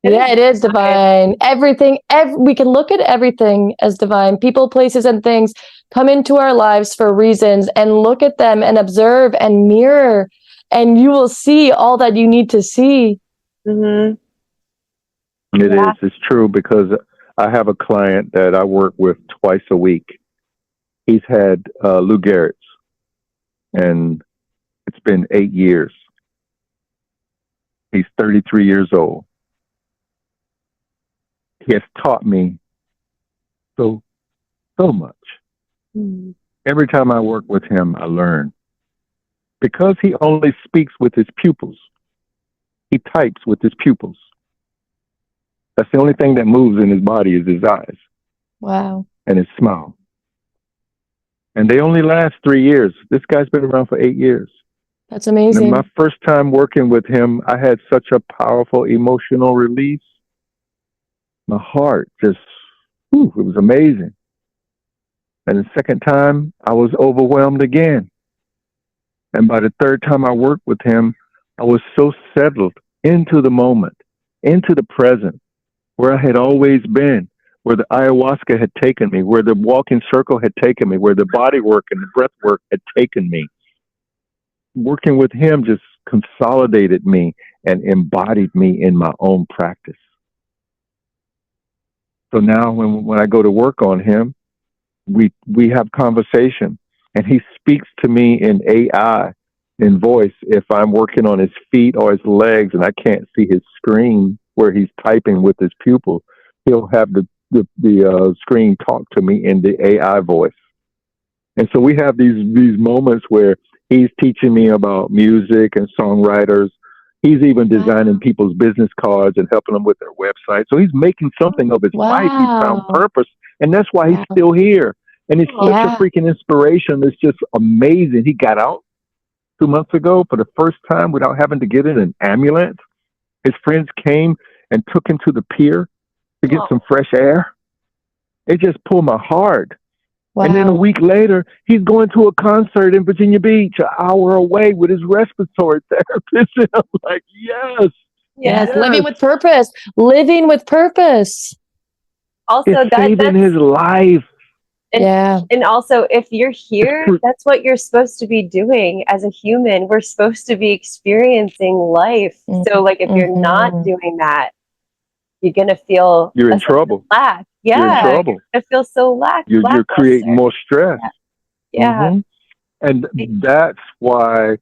Yeah, it is divine. Everything, we can look at everything as divine. People, places, and things come into our lives for reasons, and look at them and observe and mirror, and you will see all that you need to see. Mm-hmm. It is. It's true, because I have a client that I work with twice a week. He's had Lou Gehrig's, and it's been 8 years. He's 33 years old. He has taught me so much. Mm-hmm. Every time I work with him, I learn. Because he only speaks with his pupils. He types with his pupils. That's the only thing that moves in his body is his eyes. Wow. And his smile. And they only last 3 years. This guy's been around for 8 years. That's amazing. And my first time working with him, I had such a powerful emotional release. My heart just, it was amazing. And the second time, I was overwhelmed again. And by the third time I worked with him, I was so settled into the moment, into the present, where I had always been, where the ayahuasca had taken me, where the walking circle had taken me, where the body work and the breath work had taken me. Working with him just consolidated me and embodied me in my own practice. So now when I go to work on him, we have conversation, and he speaks to me in AI, in voice. If I'm working on his feet or his legs and I can't see his screen where he's typing with his pupil, he'll have the the screen talk to me in the AI voice. And so we have these moments where he's teaching me about music and songwriters. He's even designing people's business cards and helping them with their website. So he's making something of his life. He found purpose, and that's why he's still here. And he's such a freaking inspiration. It's just amazing. He got out 2 months ago for the first time without having to get in an ambulance. His friends came and took him to the pier to get some fresh air. It just pulled my heart. Wow. And then a week later, he's going to a concert in Virginia Beach, an hour away with his respiratory therapist. And I'm like, yes. Living with purpose. Living with purpose. Also, it's saving his life. And also, if you're here, that's what you're supposed to be doing as a human. We're supposed to be experiencing life. So, like, if you're not doing that, you're gonna feel you're in trouble. Lack. You're in trouble. I feel so You're creating more stress. And that's why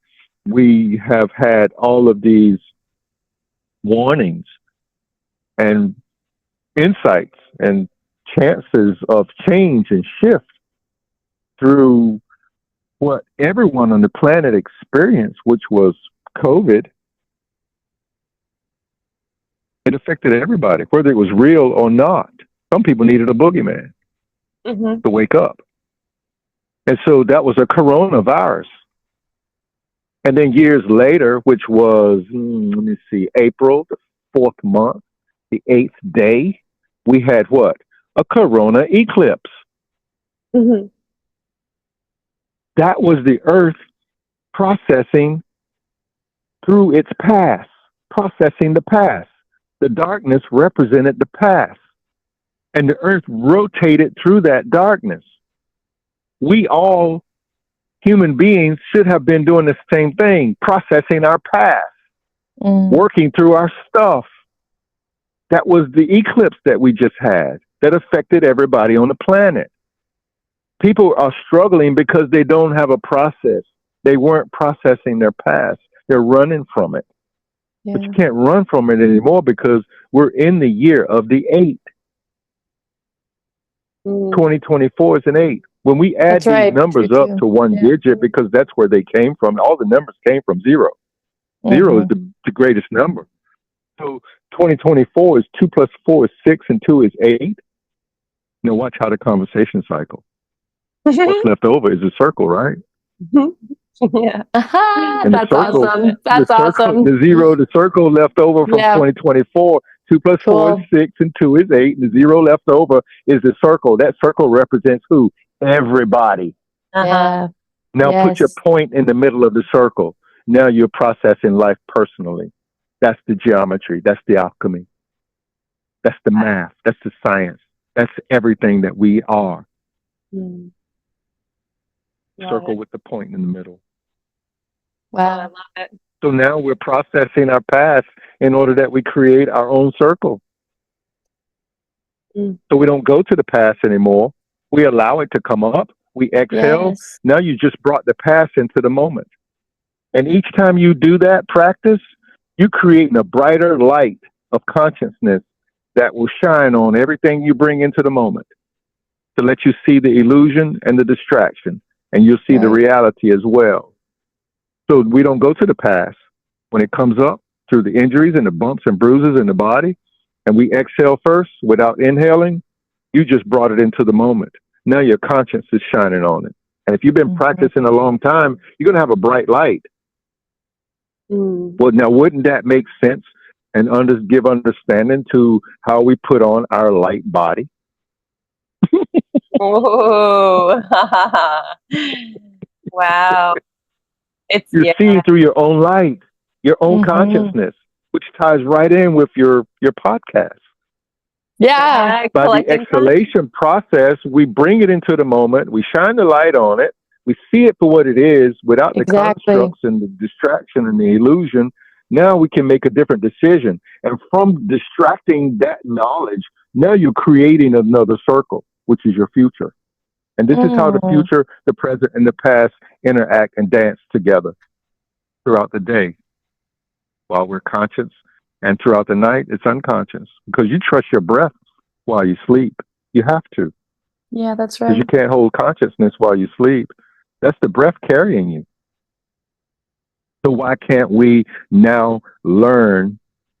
we have had all of these warnings and insights and chances of change and shift through what everyone on the planet experienced, which was COVID. It affected everybody, whether it was real or not. Some people needed a boogeyman to wake up. And so that was a coronavirus. And then years later, which was, April, the 4th month, the 8th day, we had what? A corona eclipse. That was the earth processing through its past, processing the past. The darkness represented the past, and the earth rotated through that darkness. We all, human beings, should have been doing the same thing, processing our past, working through our stuff. That was the eclipse that we just had that affected everybody on the planet. People are struggling because they don't have a process. They weren't processing their past. They're running from it. But you can't run from it anymore because we're in the year of the 8. 2024 is an 8. When we add these numbers up to one digit, because that's where they came from, all the numbers came from 0. 0 is the greatest number. So 2024 is 2 plus 4 is 6 and 2 is 8. Now watch how the conversation cycle. What's left over is a circle, right? That's awesome. That's awesome. The 0, the circle left over from 2024. 2 plus 4 is 6 and 2 is 8. And the 0 left over is the circle. That circle represents who? Everybody. Now put your point in the middle of the circle. Now you're processing life personally. That's the geometry. That's the alchemy. That's the math. That's the science. That's everything that we are. Circle with the point in the middle. Wow, I love it. So now we're processing our past in order that we create our own circle. So we don't go to the past anymore. We allow it to come up. We exhale. Now you just brought the past into the moment. And each time you do that practice, you're creating a brighter light of consciousness that will shine on everything you bring into the moment to let you see the illusion and the distraction. And you'll see the reality as well. So we don't go to the past. When it comes up through the injuries and the bumps and bruises in the body, and we exhale first without inhaling, you just brought it into the moment. Now your conscience is shining on it. And if you've been practicing a long time, you're going to have a bright light. Well, now wouldn't that make sense and give understanding to how we put on our light body? Oh, wow. You're seeing through your own light, your own consciousness, which ties right in with your podcast. By the exhalation process, we bring it into the moment, we shine the light on it, we see it for what it is without the constructs and the distraction and the illusion. Now we can make a different decision. And from distracting that knowledge, now you're creating another circle, which is your future. And this is how the future, the present, and the past interact and dance together throughout the day while we're conscious. And throughout the night, it's unconscious because you trust your breath while you sleep. You have to, Yeah, that's because you right. can't hold consciousness while you sleep. That's the breath carrying you. So why can't we now learn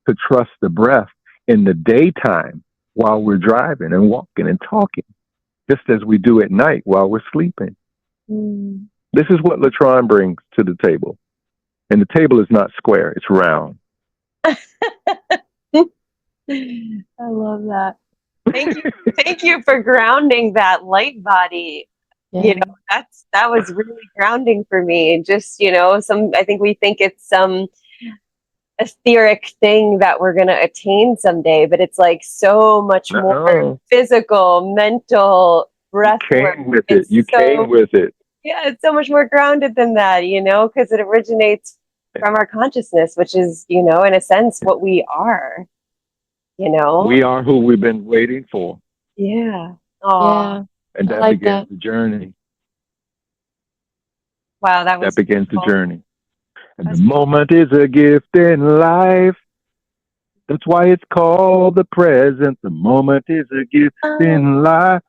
to trust the breath in the daytime while we're driving and walking and talking, just as we do at night while we're sleeping? Mm. This is what Latron brings to the table. And the table is not square, it's round. I love that. Thank you. Thank you for grounding that light body. You Yeah. know, that was really grounding for me. Just, I think we think it's some etheric thing that we're going to attain someday, but it's like so much more No, physical, mental, you breath work. came with it. It's You came so, with it. yeah, it's so much more grounded than that, because it originates from our consciousness, which is, in a sense, what we are, We are who we've been waiting for. Yeah. Oh, Yeah. And I that like begins that. the journey. wow, that was That begins the beautiful. journey. And the That's moment is a gift in life. That's why it's called the present. The moment is a gift in life.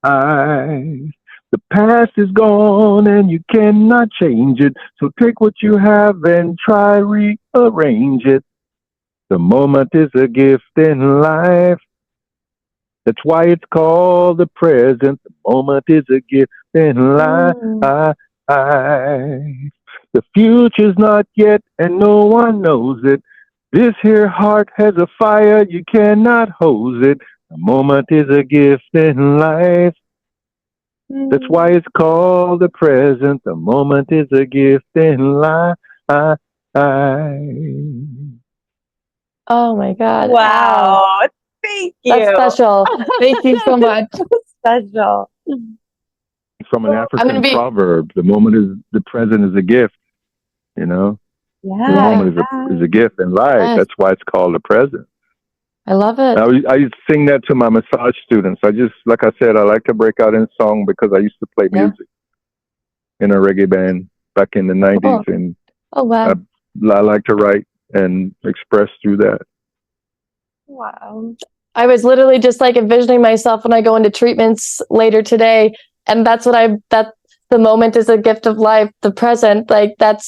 The past is gone and you cannot change it. So take what you have and try rearrange it. The moment is a gift in life. That's why it's called the present. The moment is a gift in life. Mm. The future's not yet, and no one knows it. This here heart has a fire, you cannot hose it. The moment is a gift in life. That's why it's called the present. The moment is a gift in life. Oh my God, Al. wow. Thank That's you. special. Thank you so much. Special. From an I'm gonna African be proverb, the moment is the present is a gift. You know, the Yeah. yeah. moment is a gift in life. Yes. That's why it's called the present. I love it. I used to sing that to my massage students. Like I said, I like to break out in song because I used to play Yeah. music in a reggae band back in the 90s. Cool. And Oh I, wow. I like to write and express through that. Wow. I was literally just like envisioning myself when I go into treatments later today. And that's that the moment is a gift of life, the present. Like that's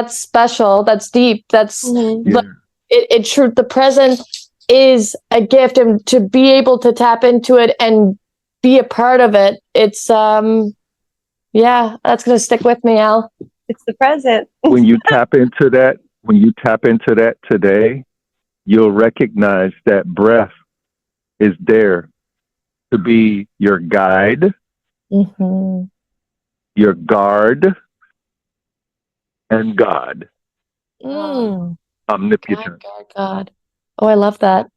special. That's deep. That's Yeah. it true. The present is a gift, and to be able to tap into it and be a part of it, it's yeah, that's gonna stick with me, Al. It's the present. When you tap into that today, you'll recognize that breath is there to be your guide, Mm-hmm. your guard, and God, God, omnipotent. God. Oh, I love that.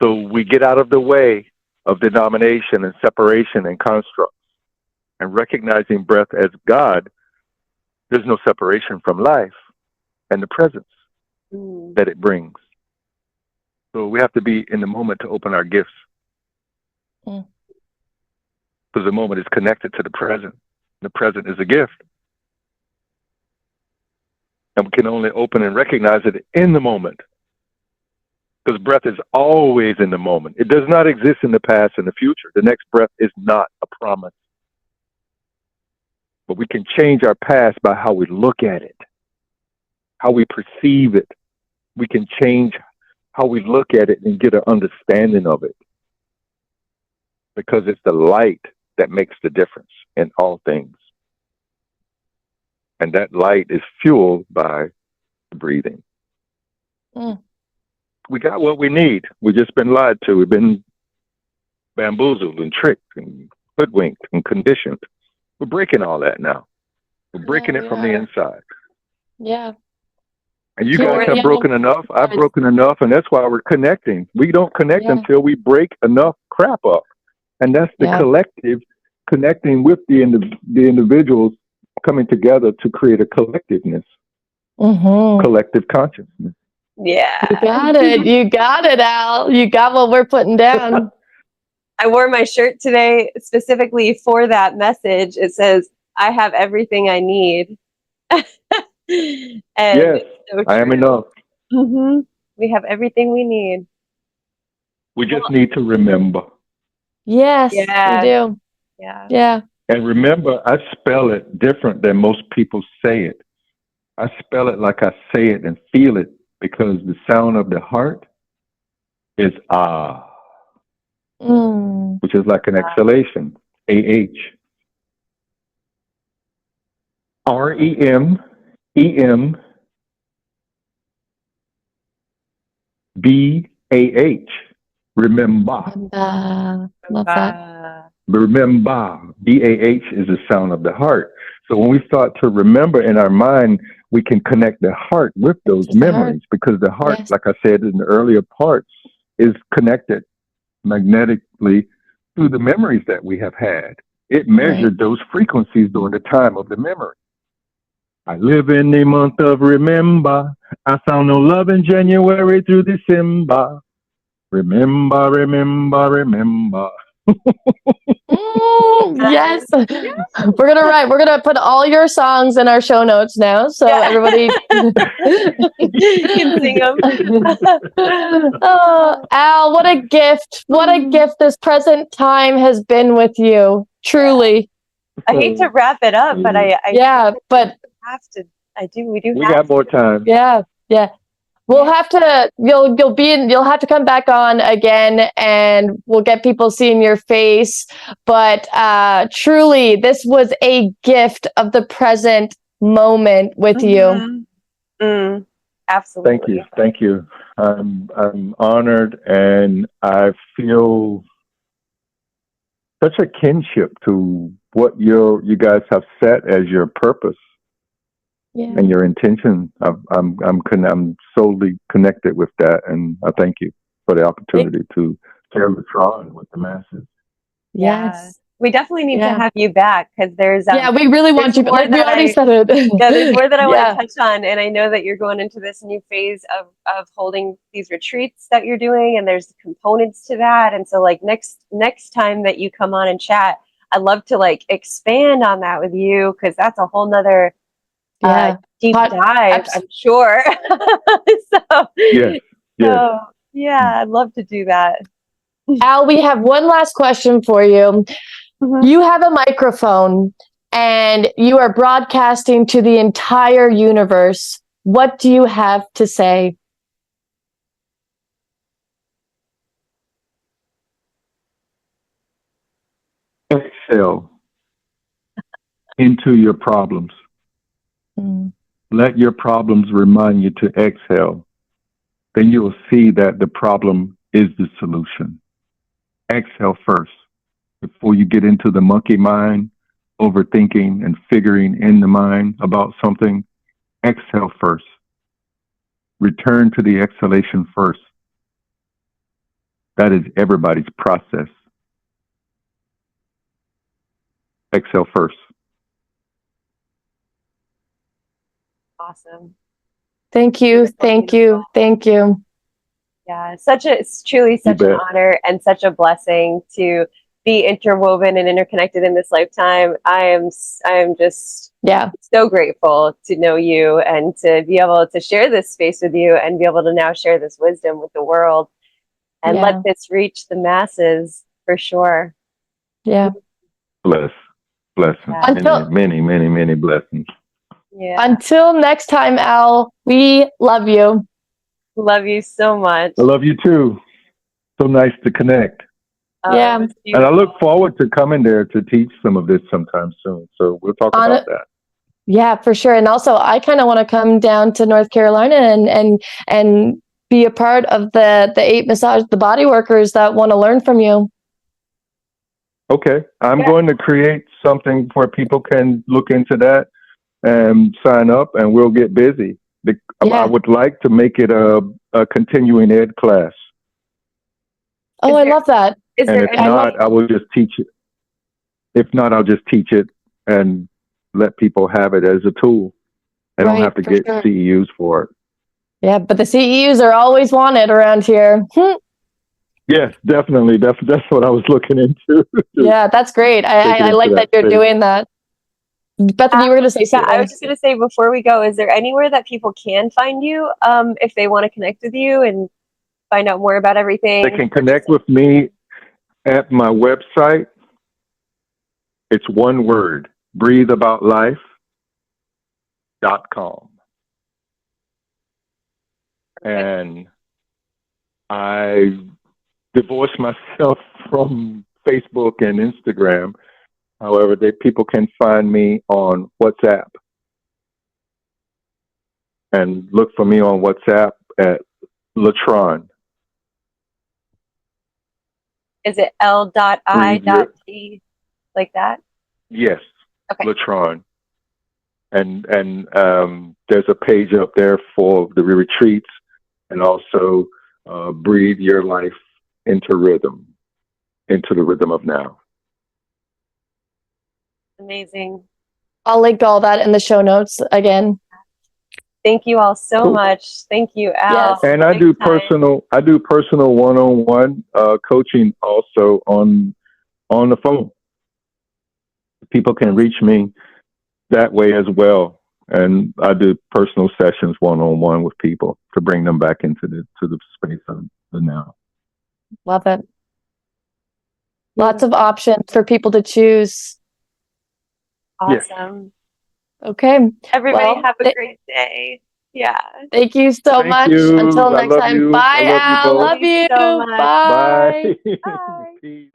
So we get out of the way of denomination and separation and constructs, and recognizing breath as God, there's no separation from life and the presence that it brings. So we have to be in the moment to open our gifts. Mm. Because the moment is connected to the present. The present is a gift. And we can only open and recognize it in the moment. Because breath is always in the moment. It does not exist in the past and the future. The next breath is not a promise. But we can change our past by how we look at it, how we perceive it. We can change how we look at it and get an understanding of it. Because it's the light that makes the difference in all things. And that light is fueled by breathing. Mm. We got what we need. We've just been lied to. We've been bamboozled and tricked and hoodwinked and conditioned. We're breaking all that now. We're breaking it from the inside. Yeah. And you Here guys we have are. broken enough. I've broken enough, and that's why we're connecting. We don't connect Yeah. until we break enough crap up. And that's the collective connecting with the individuals coming together to create a collectiveness, collective consciousness. Yeah. You got it. You got it, Al. You got what we're putting down. I wore my shirt today specifically for that message. It says, I have everything I need. And Yes, it's so I am true. enough. We have everything we need. We just need to remember. Yes, we Yeah. do. Yeah. Yeah. And remember, I spell it different than most people say it. I spell it like I say it and feel it because the sound of the heart is ah, Mm. which is like an exhalation. AH. REM, EM, BAH. Remember. Love that. Remember. BAH is the sound of the heart. So when we start to remember in our mind, we can connect the heart with those It's the heart. memories because the heart, Yes. like I said in the earlier parts, is connected magnetically through the memories that we have had. It measured those frequencies during the time of the memory. I live in the month of remember. I found no love in January through December. Remember, remember, remember. Yes. We're gonna put all your songs in our show notes now, so everybody can sing them. Oh, Al, what a gift! What a gift this present time has been with you. Truly. I hate to wrap it up, but I but have to. We do. We have got more time. yeah. We'll have to. You'll have to come back on again, and we'll get people seeing your face. But truly, this was a gift of the present moment with you. Absolutely. Thank you. I'm honored, and I feel such a kinship to what you guys have set as your purpose. And your intention. I'm solely connected with that, and I thank you for the opportunity to share the Tron with the masses. Yes, we definitely need to have you back because there's we really want you. Like we already said it. There's more that I want to touch on, and I know that you're going into this new phase of holding these retreats that you're doing, and there's components to that, and so like next time that you come on and chat, I'd love to like expand on that with you because that's a whole nother deep dive, I'm sure. Yes. So, I'd love to do that. Al, we have one last question for you. You have a microphone and you are broadcasting to the entire universe. What do you have to say? Exhale into your problems. Let your problems remind you to exhale. Then you will see that the problem is the solution. Exhale first before you get into the monkey mind, overthinking and figuring in the mind about something. Exhale first. Return to the exhalation first. That is everybody's process. Exhale first. Awesome. Thank you. Thank you. Thank you. Yeah, it's truly such an honor and such a blessing to be interwoven and interconnected in this lifetime. I am just so grateful to know you and to be able to share this space with you and be able to now share this wisdom with the world and let this reach the masses for sure. Yeah. Blessings. Many blessings. Yeah. Until next time, Al, we love you. Love you so much. I love you too. So nice to connect. And I look forward to coming there to teach some of this sometime soon. So we'll talk about that. Yeah, for sure. And also, I kind of want to come down to North Carolina and be a part of the 8 massage, the body workers that want to learn from you. Okay, I'm going to create something where people can look into that and sign up, and we'll get busy. I would like to make it a continuing ed class. Oh, I love that. And if not, I will just teach it. If not, I'll just teach it and let people have it as a tool. I don't have to get CEUs for it. Yeah, but the CEUs are always wanted around here. Yes, definitely. That's what I was looking into. Yeah, that's great. I like that you're doing that. Bethany, you were going to say something. I was just going to say before we go, is there anywhere that people can find you if they want to connect with you? And find out more about everything? They can connect with me at my website. It's one word, breatheaboutlife.com. And I divorced myself from Facebook and Instagram. However, people can find me on WhatsApp. And look for me on WhatsApp at Latron. Is it L.I.T like that? Yes, Okay. Latron. And there's a page up there for the retreats, and also breathe your life into the rhythm of now. Amazing. I'll link all that in the show notes again. Thank you all so Cool. much. Thank you, Al. Yes. And I do personal one-on-one coaching also on the phone. People can reach me that way as well, and I do personal sessions one-on-one with people to bring them back into the space of the now. Love it. Lots of options for people to choose. Awesome. Okay. Everybody Well, have a great day. Yeah. Thank you so Thank much. you. Until I next love time. you. Bye, I love you Al. both. Love you. so much. Bye. Bye. Bye. Peace.